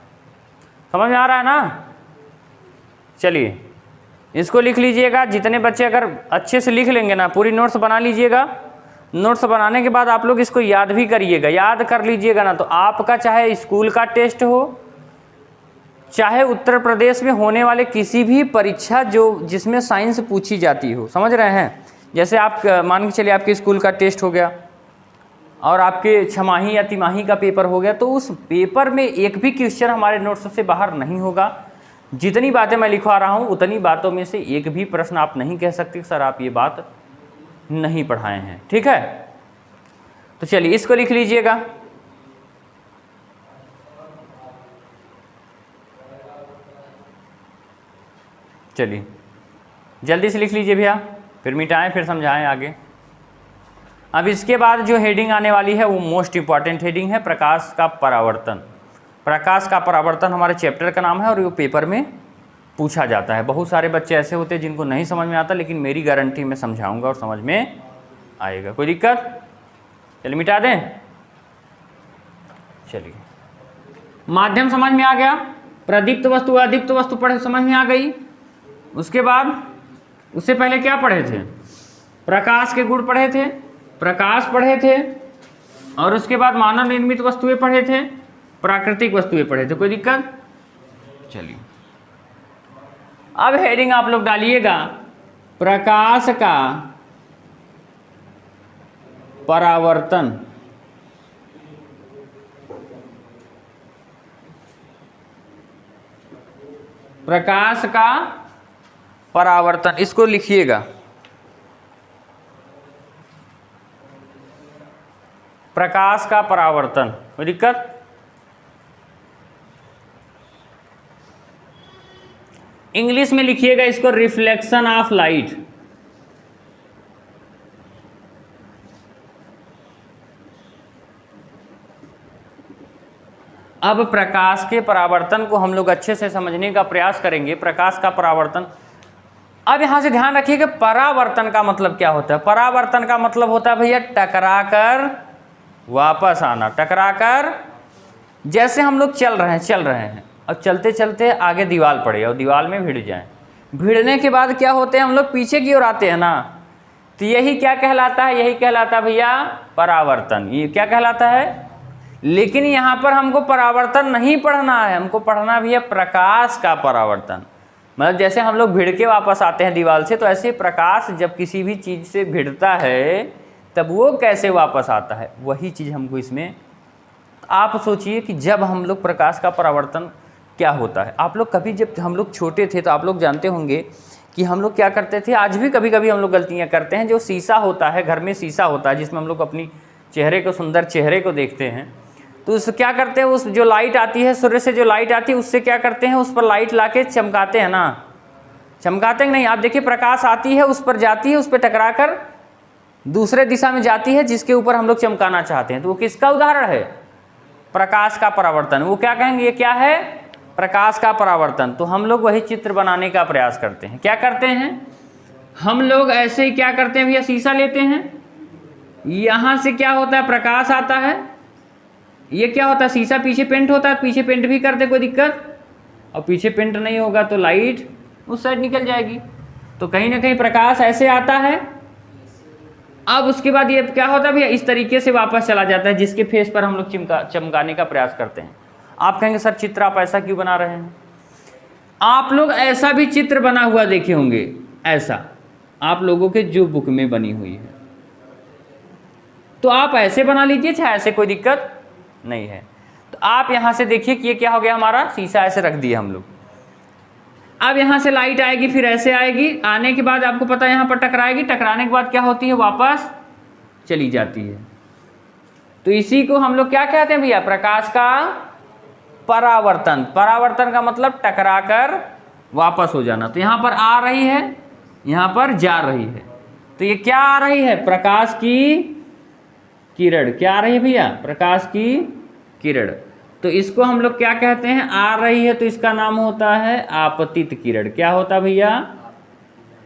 समझ में आ रहा है ना? चलिए इसको लिख लीजिएगा। जितने बच्चे अगर अच्छे से लिख लेंगे ना, पूरी नोट्स बना लीजिएगा। नोट्स बनाने के बाद आप लोग इसको याद भी करिएगा, याद कर लीजिएगा ना, तो आपका चाहे स्कूल का टेस्ट हो, चाहे उत्तर प्रदेश में होने वाले किसी भी परीक्षा जो जिसमें साइंस पूछी जाती हो, समझ रहे हैं? जैसे आप मान के चलिए आपके स्कूल का टेस्ट हो गया और आपके छमाही या तिमाही का पेपर हो गया, तो उस पेपर में एक भी क्वेश्चन हमारे नोट्स से बाहर नहीं होगा। जितनी बातें मैं लिखवा रहा हूँ उतनी बातों में से एक भी प्रश्न आप नहीं कह सकते सर आप ये बात नहीं पढ़ाए हैं, ठीक है? तो चलिए इसको लिख लीजिएगा। चलिए जल्दी से लिख लीजिए भैया, फिर मिटाएं फिर समझाएं आगे। अब इसके बाद जो हेडिंग आने वाली है वो मोस्ट इंपॉर्टेंट हेडिंग है, प्रकाश का परावर्तन। प्रकाश का परावर्तन हमारे चैप्टर का नाम है और ये पेपर में पूछा जाता है। बहुत सारे बच्चे ऐसे होते हैं जिनको नहीं समझ में आता, लेकिन मेरी गारंटी मैं समझाऊंगा और समझ में आएगा। कोई दिक्कत? चलिए मिटा दें। चलिए माध्यम समझ में आ गया, प्रदीप्त वस्तु अदीप्त वस्तु पढ़े समझ में आ गई। उसके बाद उससे पहले क्या पढ़े थे? प्रकाश के गुण पढ़े थे, प्रकाश पढ़े थे, और उसके बाद मानव निर्मित वस्तुएं पढ़े थे, प्राकृतिक वस्तुएं पढ़े थे। कोई दिक्कत? चलिए अब हेडिंग आप लोग डालिएगा, प्रकाश का परावर्तन। प्रकाश का परावर्तन, इसको लिखिएगा। प्रकाश का परावर्तन, कोई दिक्कत? इंग्लिश में लिखिएगा इसको रिफ्लेक्शन ऑफ लाइट। अब प्रकाश के परावर्तन को हम लोग अच्छे से समझने का प्रयास करेंगे। प्रकाश का परावर्तन, अब यहां से ध्यान रखिए कि परावर्तन का मतलब क्या होता है। परावर्तन का मतलब होता है भैया टकराकर वापस आना। टकराकर, जैसे हम लोग चल रहे हैं अब चलते चलते आगे दीवार पड़े और दीवार में भिड़ जाएं। भिड़ने के बाद क्या होते हैं, हम लोग पीछे की ओर आते हैं ना, तो यही क्या कहलाता है? यही कहलाता है भैया परावर्तन। ये क्या कहलाता है? लेकिन यहाँ पर हमको परावर्तन नहीं पढ़ना है, हमको पढ़ना भी है प्रकाश का परावर्तन। मतलब जैसे हम लोग भिड़ के वापस आते हैं दीवार से, तो ऐसे प्रकाश जब किसी भी चीज़ से भिड़ता है तब वो कैसे वापस आता है, वही चीज़ हमको इसमें। आप सोचिए कि जब हम लोग प्रकाश का परावर्तन क्या होता है। आप लोग कभी जब हम लोग छोटे थे तो आप लोग जानते होंगे कि हम लोग क्या करते थे, आज भी कभी कभी हम लोग गलतियाँ करते हैं। जो शीशा होता है, घर में शीशा होता है जिसमें हम लोग अपनी चेहरे को, सुंदर चेहरे को देखते हैं, तो उस क्या करते हैं, उस जो लाइट आती है सूर्य से, जो लाइट आती है उससे क्या करते हैं, उस पर लाइट लाके चमकाते हैं ना। चमकाते हैं नहीं? आप देखिए प्रकाश आती है, उस पर जाती है, उस पर टकरा कर दूसरे दिशा में जाती है जिसके ऊपर हम लोग चमकाना चाहते हैं। तो वो किसका उदाहरण है? प्रकाश का परावर्तन। वो क्या कहेंगे, ये क्या है? प्रकाश का परावर्तन। तो हम लोग वही चित्र बनाने का प्रयास करते हैं। क्या करते हैं हम लोग? ऐसे ही क्या करते हैं भैया, शीशा लेते हैं, यहाँ से क्या होता है, प्रकाश आता है, ये क्या होता है, शीशा पीछे पेंट होता है, पीछे पेंट भी करते, कोई दिक्कत? और पीछे पेंट नहीं होगा तो लाइट उस साइड निकल जाएगी। तो कहीं ना कहीं प्रकाश ऐसे आता है। अब उसके बाद ये क्या होता है भैया, इस तरीके से वापस चला जाता है जिसके फेस पर हम लोग चमकाने का प्रयास करते हैं। आप कहेंगे सर चित्र आप ऐसा क्यों बना रहे हैं? आप लोग ऐसा भी चित्र बना हुआ देखे होंगे, ऐसा आप लोगों के जो बुक में बनी हुई है, तो आप ऐसे बना लीजिए, चाहे ऐसे, कोई दिक्कत नहीं है। तो आप यहाँ से देखिए कि ये क्या हो गया, हमारा शीशा ऐसे रख दिया हम लोग। अब यहाँ से लाइट आएगी, फिर ऐसे आएगी, आने के बाद आपको पता है यहाँ पर टकराएगी, टकराने के बाद क्या होती है, वापस चली जाती है। तो इसी को हम लोग क्या कहते हैं भैया, प्रकाश का परावर्तन। परावर्तन का मतलब टकराकर वापस हो जाना। तो यहाँ पर आ रही है, यहाँ पर जा रही है। तो ये क्या आ रही है? प्रकाश की किरण। क्या आ रही है भैया? प्रकाश की किरण। तो इसको हम लोग क्या कहते हैं? आ रही है तो इसका नाम होता है आपतित किरण। क्या होता है भैया?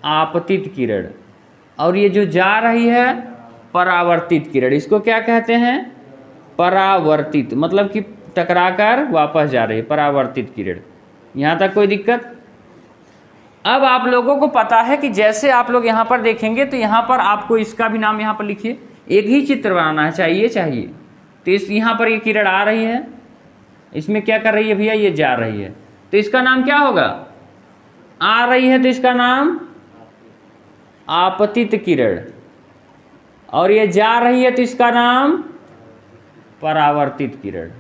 आपतित किरण। और ये जो जा रही है परावर्तित किरण। इसको क्या कहते हैं? परावर्तित, मतलब कि टकराकर वापस जा रही है, परावर्तित किरण। यहाँ तक कोई दिक्कत? अब आप लोगों को पता है कि जैसे आप लोग यहाँ पर देखेंगे तो यहाँ पर आपको इसका भी नाम यहाँ पर लिखिए। एक ही चित्र बनाना है, चाहिए। तो इस यहाँ पर ये किरण आ रही है, इसमें क्या कर रही है भैया? ये जा रही है। तो इसका नाम क्या होगा? आ रही है तो इसका नाम आपतित किरण, और ये जा रही है तो इसका नाम परावर्तित किरण।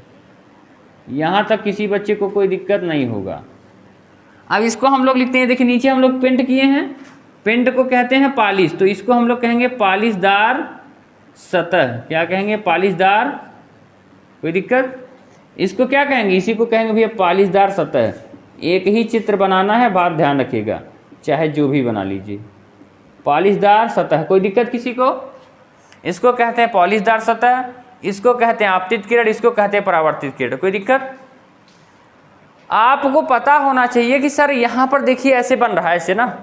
यहाँ तक किसी बच्चे को कोई दिक्कत नहीं होगा। अब इसको हम लोग लिखते हैं, देखिए नीचे हम लोग पेंट किए हैं, पेंट को कहते हैं पॉलिश। तो इसको हम लोग कहेंगे पॉलिशदार सतह। क्या कहेंगे? पॉलिशदार। कोई दिक्कत? इसको क्या कहेंगे? इसी को कहेंगे भैया पॉलिशदार सतह। एक ही चित्र बनाना है, बात ध्यान रखिएगा, चाहे जो भी बना लीजिए। पॉलिशदार सतह। कोई दिक्कत किसी को? इसको कहते हैं पॉलिशदार सतह, इसको कहते हैं आपतित किरण, इसको कहते हैं परावर्तित किरण। कोई दिक्कत? आपको पता होना चाहिए कि सर यहाँ पर देखिए ऐसे बन रहा है, ऐसे ना।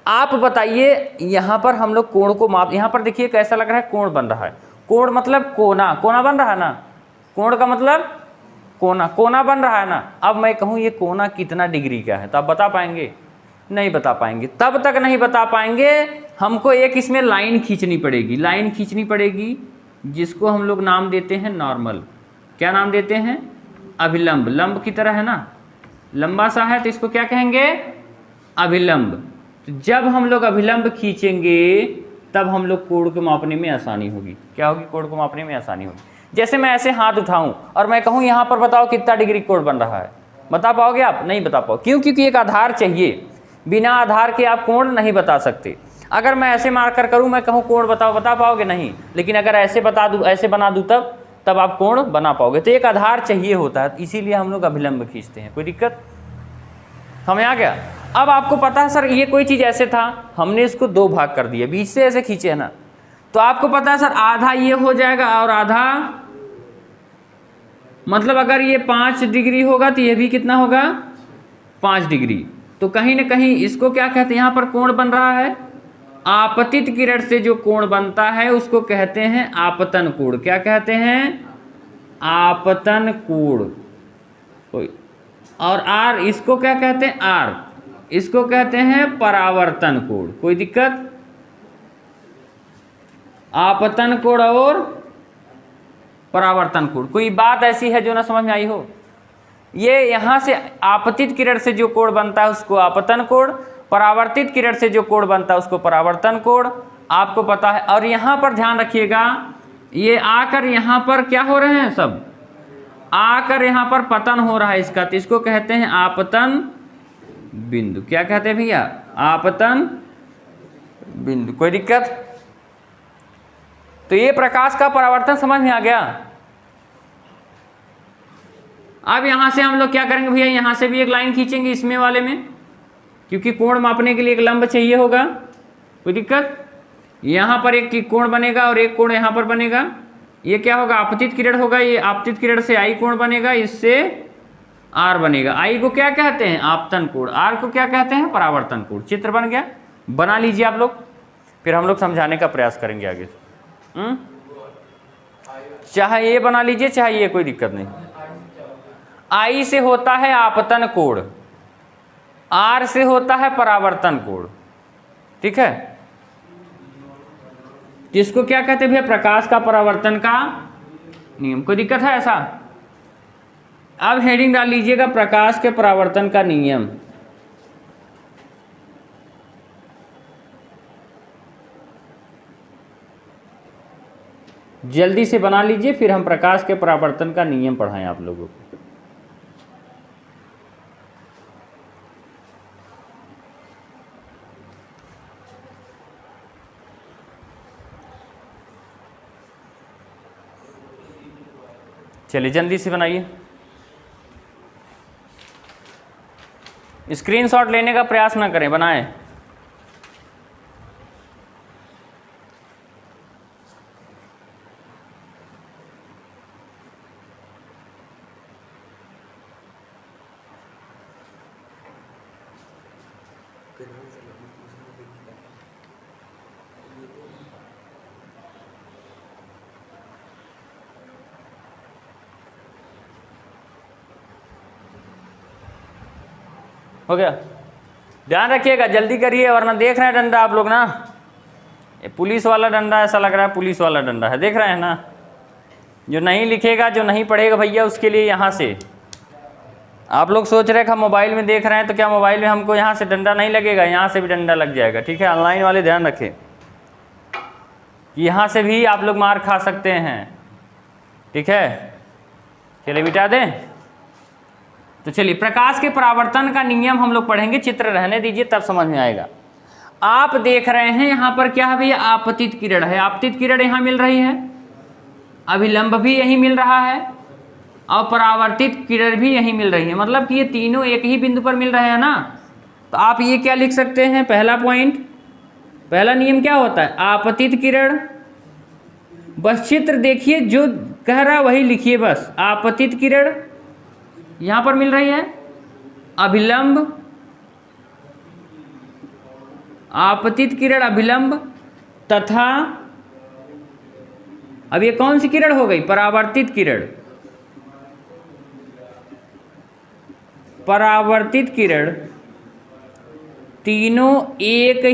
आप बताइए, यहाँ पर हम लोग कोण को माप, यहाँ पर देखिए कैसा लग रहा है? कोण बन रहा है। कोण मतलब कोना, कोना बन रहा है ना। कोण का मतलब कोना, कोना बन रहा है ना। अब मैं कहूँ ये कोना कितना डिग्री का है, तो आप बता पाएंगे? नहीं बता पाएंगे। तब तक नहीं बता पाएंगे, हमको एक इसमें लाइन खींचनी पड़ेगी। लाइन खींचनी पड़ेगी जिसको हम लोग नाम देते हैं नॉर्मल। क्या नाम देते हैं? अभिलंब। लंब की तरह है ना, लंबा सा है, तो इसको क्या कहेंगे? अभिलंब। तो जब हम लोग अभिलंब खींचेंगे तब हम लोग कोण को मापने में आसानी होगी। क्या होगी? कोण को मापने में आसानी होगी। जैसे मैं ऐसे हाथ उठाऊं और मैं कहूं यहाँ पर बताओ कितना डिग्री कोण बन रहा है, बता पाओगे आप? नहीं बता पाओ। क्यों? क्योंकि एक आधार चाहिए, बिना आधार के आप कोण नहीं बता सकते। अगर मैं ऐसे मारकर करूं, मैं कहूं कोण बताओ, बता पाओगे? नहीं। लेकिन अगर ऐसे बता दूं, ऐसे बना दूं, तब आप कोण बना पाओगे। तो एक आधार चाहिए होता है, इसीलिए हम लोग अभिलंब खींचते हैं। कोई दिक्कत? समझ आ गया? अब आपको पता है सर ये कोई चीज़ ऐसे था, हमने इसको दो भाग कर दिया, बीच से ऐसे खींचे है ना, तो आपको पता है सर आधा ये हो जाएगा और आधा, मतलब अगर ये 5 डिग्री होगा तो ये भी कितना होगा? 5 डिग्री। तो कहीं ना कहीं इसको क्या कहते हैं? यहाँ पर कोण बन रहा है, आपतित किरण से जो कोण बनता है उसको कहते हैं आपतन कोण। क्या कहते हैं? आपतन कोण। और आर, इसको क्या कहते हैं? आर, इसको कहते हैं परावर्तन कोण। कोई दिक्कत? आपतन कोण और परावर्तन कोण। कोई बात ऐसी है जो ना समझ में आई हो? ये यहाँ से आपतित किरण से जो कोण बनता है उसको आपतन कोण, परावर्तित किरण से जो कोण बनता है उसको परावर्तन कोण, आपको पता है। और यहाँ पर ध्यान रखिएगा, ये आकर यहाँ पर क्या हो रहे हैं? सब आकर यहाँ पर पतन हो रहा है इसका, तो इसको कहते हैं आपतन बिंदु। क्या कहते हैं भैया? आपतन बिंदु। कोई दिक्कत? तो ये प्रकाश का परावर्तन समझ में आ गया। अब यहां से हम लोग क्या करेंगे भैया? यहां से भी एक लाइन खींचेंगे इसमें वाले में, क्योंकि कोण मापने के लिए एक लंब चाहिए होगा। कोई दिक्कत? यहां पर एक कोण बनेगा और एक कोण यहां पर बनेगा। ये क्या होगा? आपतित किरण होगा। ये आपतित किरण से आई कोण बनेगा, इससे आर बनेगा। आई को क्या कहते हैं? आपतन कोण। आर को क्या कहते हैं? परावर्तन कोण। चित्र बन गया, बना लीजिए आप लोग, फिर हम लोग समझाने का प्रयास करेंगे आगे से। चाहे ये बना लीजिए चाहे ये, कोई दिक्कत नहीं। आई से होता है आपतन कोण, आर से होता है परावर्तन कोण। ठीक है? इसको क्या कहते हैं भैया? प्रकाश का परावर्तन का नियम। कोई दिक्कत है ऐसा? अब हेडिंग डाल लीजिएगा प्रकाश के परावर्तन का नियम। जल्दी से बना लीजिए, फिर हम प्रकाश के परावर्तन का नियम पढ़ाएं आप लोगों को। चलिए जल्दी से बनाइए, स्क्रीनशॉट लेने का प्रयास ना करें, बनाएं। हो गया। ध्यान रखिएगा, जल्दी करिए वरना देख रहे हैं डंडा आप लोग ना, ये पुलिस वाला डंडा ऐसा लग रहा है, पुलिस वाला डंडा है, देख रहे हैं ना। जो नहीं लिखेगा, जो नहीं पढ़ेगा भैया, उसके लिए यहाँ से आप लोग सोच रहे हैं कि हम मोबाइल में देख रहे हैं, तो क्या मोबाइल में हमको यहाँ से डंडा नहीं लगेगा, यहाँ से भी डंडा लग जाएगा। ठीक है, ऑनलाइन वाले ध्यान रखें, यहाँ से भी आप लोग मार खा सकते हैं। ठीक है, चलिए मिटा दें। तो चलिए, प्रकाश के परावर्तन का नियम हम लोग पढ़ेंगे, चित्र रहने दीजिए तब समझ में आएगा। आप देख रहे हैं यहाँ पर क्या है भैया, आपतित किरण है, आपतित किरण यहाँ मिल रही है, अभिलंब भी यही मिल रहा है और परावर्तित किरण भी यही मिल रही है, मतलब कि ये तीनों एक ही बिंदु पर मिल रहे हैं ना। तो आप ये क्या लिख सकते हैं, पहला पॉइंट, पहला नियम क्या होता है, आपतित किरण, बस चित्र देखिए, जो कह रहा है वही लिखिए बस। आपतित किरण यहाँ पर मिल रही है, अभिलंब, आपतित किरण, अभिलंब तथा अब ये कौन सी किरण हो गई, परावर्तित किरण। परावर्तित किरण तीनों एक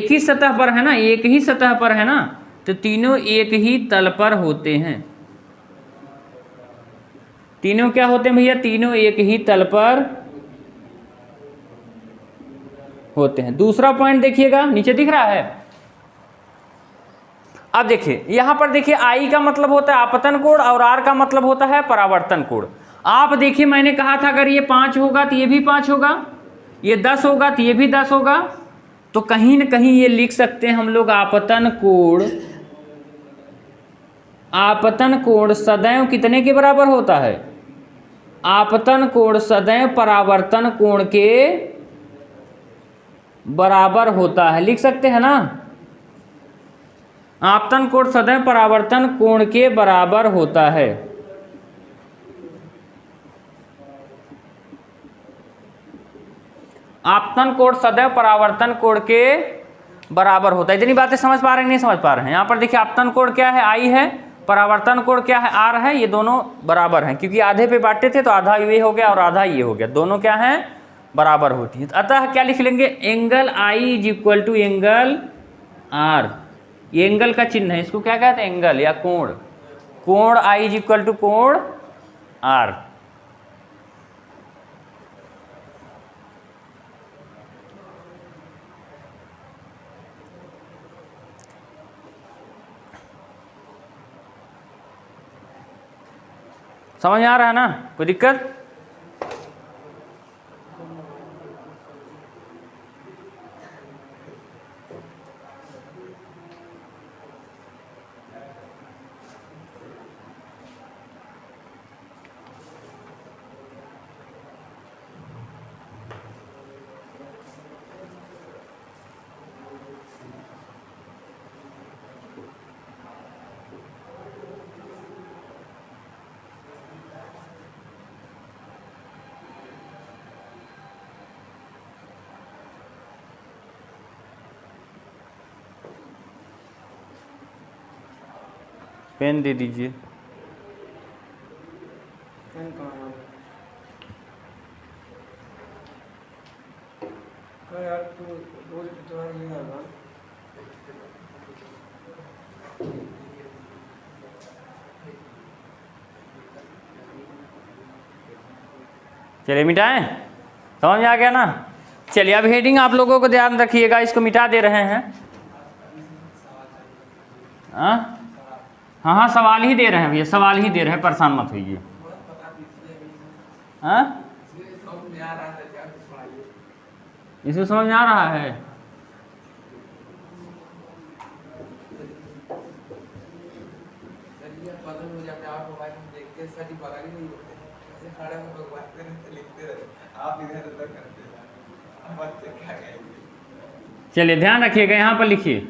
ही सतह पर है ना, एक ही सतह पर है ना, तो तीनों एक ही तल पर होते हैं। तीनों क्या होते हैं भैया, तीनों एक ही तल पर होते हैं। दूसरा पॉइंट देखिएगा, नीचे दिख रहा है। अब देखिए यहां पर देखिए, आई का मतलब होता है आपतन कोण और आर का मतलब होता है परावर्तन कोण। आप देखिए, मैंने कहा था अगर ये 5 होगा तो ये भी 5 होगा, ये 10 होगा तो ये भी 10 होगा, तो कहीं ना कहीं ये लिख सकते हैं हम लोग, आपतन कोण, आपतन कोण सदैव कितने के बराबर होता है, आपतन कोण सदैव परावर्तन कोण के बराबर होता है, लिख सकते हैं ना। आपतन कोण सदैव परावर्तन कोण के बराबर होता है। आपतन कोण सदैव परावर्तन कोण के बराबर होता है। इतनी बातें समझ पा रहे हैं, नहीं समझ पा रहे हैं। यहाँ पर देखिए, आपतन कोण क्या है, आई है, परावर्तन कोण क्या है, आर है, ये दोनों बराबर हैं, क्योंकि आधे पे बांटे थे तो आधा ये हो गया और आधा ये हो गया, दोनों क्या हैं, बराबर होती है। अतः क्या लिख लेंगे, angle I is equal to angle R. ये एंगल का चिन्ह है, इसको क्या कहते हैं, एंगल या कोण। कोण आई इज इक्वल टू कोण आर। समझ में आ रहा है ना, कोई दिक्कत? पेन दे दीजिए। चलिए मिटाएं, समझ में आ गया ना। चलिए अब हेडिंग आप लोगों को ध्यान रखिएगा, इसको मिटा दे रहे हैं। हाँ, सवाल ही दे रहे हैं भैया, सवाल ही दे रहे हैं, परेशान मत होइए। हाँ, इसमें समझ में आ रहा है। चलिए ध्यान रखिएगा, यहाँ पर लिखिए,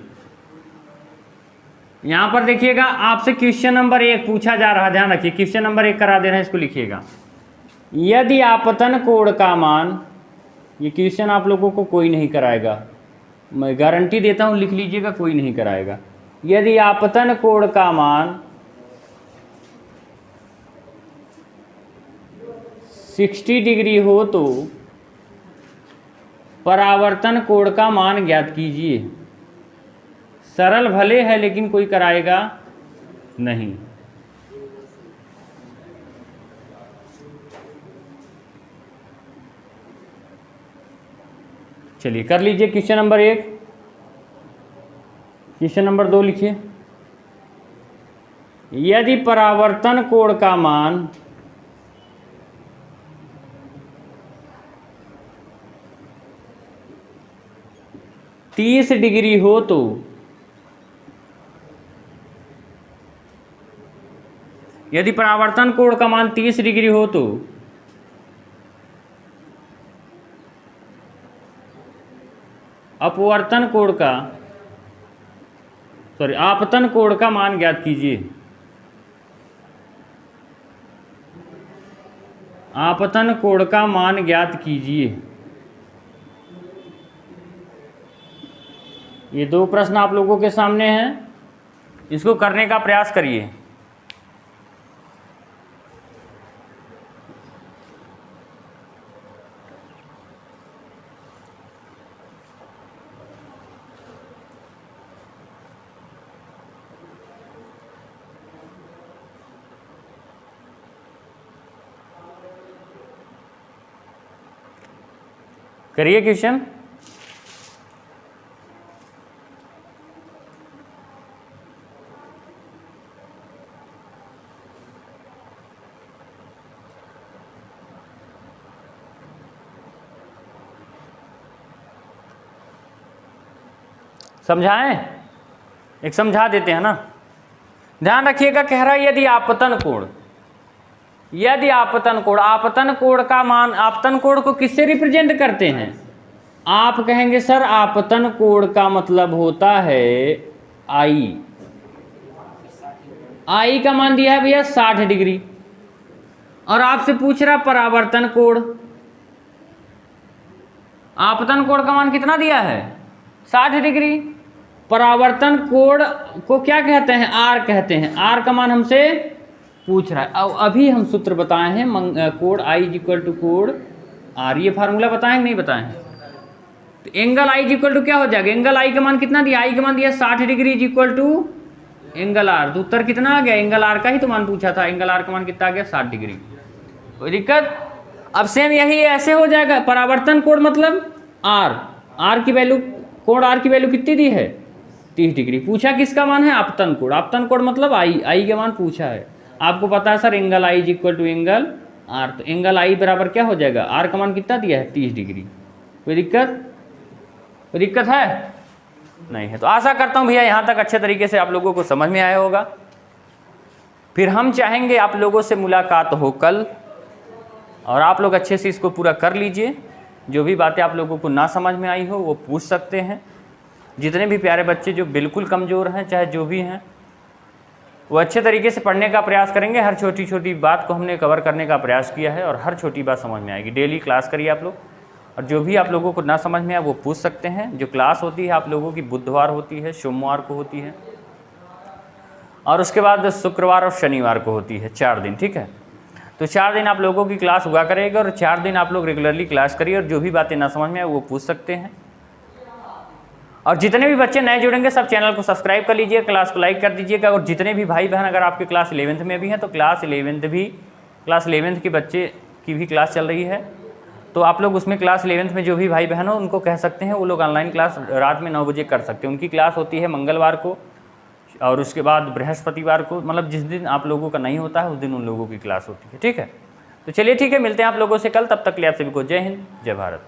यहाँ पर देखिएगा, आपसे क्वेश्चन नंबर 1 पूछा जा रहा है, ध्यान रखिए, क्वेश्चन नंबर 1 करा दे रहे हैं, इसको लिखिएगा। यदि आपतन कोण का मान ये क्वेश्चन आप लोगों को कोई नहीं कराएगा, मैं गारंटी देता हूँ, लिख लीजिएगा, कोई नहीं कराएगा। यदि आपतन कोण का मान 60 डिग्री हो तो परावर्तन कोण का मान ज्ञात कीजिए। सरल भले है लेकिन कोई कराएगा नहीं। चलिए कर लीजिए क्वेश्चन नंबर 1। क्वेश्चन नंबर 2 लिखिए। यदि परावर्तन कोण का मान 30 डिग्री हो तो यदि परावर्तन कोण का मान 30 डिग्री हो तो अपवर्तन कोण का आपतन कोण का मान ज्ञात कीजिए। आपतन कोण का मान ज्ञात कीजिए। ये 2 प्रश्न आप लोगों के सामने हैं, इसको करने का प्रयास करिए। करिए क्वेश्चन। समझाएं? एक समझा देते हैं ना। ध्यान रखिएगा, कह रहा है यदि आपतन कोण, यदि आपतन कोण, आपतन कोण का मान, आपतन कोण को किससे रिप्रेजेंट करते हैं? आप कहेंगे सर आपतन कोण का मतलब होता है आई। आई का मान दिया है भैया 60 डिग्री, और आपसे पूछ रहा परावर्तन कोण। आपतन कोण का मान कितना दिया है? 60 डिग्री। परावर्तन कोण को क्या कहते हैं? आर कहते हैं। आर का मान हमसे पूछ रहा है। अब अभी हम सूत्र बताए हैं, कोण आई इज इक्वल टू कोण आर। ये फार्मूला बताएं कि नहीं बताएं? तो angle I is equal to क्या हो जाएगा? एंगल आई का मान कितना दिया? आई का मान दिया 60 degree is equal to angle R. तो उत्तर कितना आ गया? एंगल आर का ही तो मान पूछा था। एंगल आर का मान कितना आ गया? 60 डिग्री। कोई दिक्कत? अब सेम यही ऐसे हो जाएगा। परावर्तन कोण मतलब आर, आर की वैल्यू, कोण आर की वैल्यू कितनी दी है? 30 डिग्री। पूछा किसका मान है? आपतन कोण। आपतन कोण मतलब आई, आई का मान पूछा है। आपको पता है sir angle I is equal to angle R, तो एंगल आई बराबर क्या हो जाएगा? आर का मान कितना दिया है? 30 डिग्री। कोई दिक्कत? कोई दिक्कत है? नहीं है। तो आशा करता हूँ भैया यहाँ तक अच्छे तरीके से आप लोगों को समझ में आया होगा। फिर हम चाहेंगे आप लोगों से मुलाकात हो कल, और आप लोग अच्छे से इसको पूरा कर लीजिए। जो भी बातें आप लोगों को ना समझ में आई हो वो पूछ सकते हैं। जितने भी प्यारे बच्चे जो बिल्कुल कमज़ोर हैं, चाहे जो भी हैं, वो अच्छे तरीके से पढ़ने का प्रयास करेंगे। हर छोटी छोटी बात को हमने कवर करने का प्रयास किया है, और हर छोटी बात समझ में आएगी। डेली क्लास करिए आप लोग, और जो भी आप लोगों को ना समझ में आए वो पूछ सकते हैं। जो क्लास होती है आप लोगों की बुधवार होती है, सोमवार को होती है, और उसके बाद शुक्रवार और शनिवार को होती है। 4 दिन, ठीक है। तो 4 दिन आप लोगों की क्लास हुआ करेगा, और 4 दिन आप लोग रेगुलरली क्लास करिए, और जो भी बातें ना समझ में आए वो पूछ सकते हैं। और जितने भी बच्चे नए जुड़ेंगे सब चैनल को सब्सक्राइब कर लीजिए, क्लास को लाइक कर दीजिएगा। और जितने भी भाई बहन अगर आपके क्लास 11th में भी हैं, तो क्लास 11th के बच्चे की भी क्लास चल रही है, तो आप लोग उसमें क्लास 11th में जो भी भाई बहन हो उनको कह सकते हैं, वो लोग ऑनलाइन क्लास रात में 9 बजे कर सकते हैं। उनकी क्लास होती है मंगलवार को, और उसके बाद बृहस्पतिवार को, मतलब जिस दिन आप लोगों का नहीं होता है उस दिन उन लोगों की क्लास होती है, ठीक है। तो चलिए ठीक है, मिलते हैं आप लोगों से कल। तब तक के लिए आप सभी को जय हिंद, जय भारत।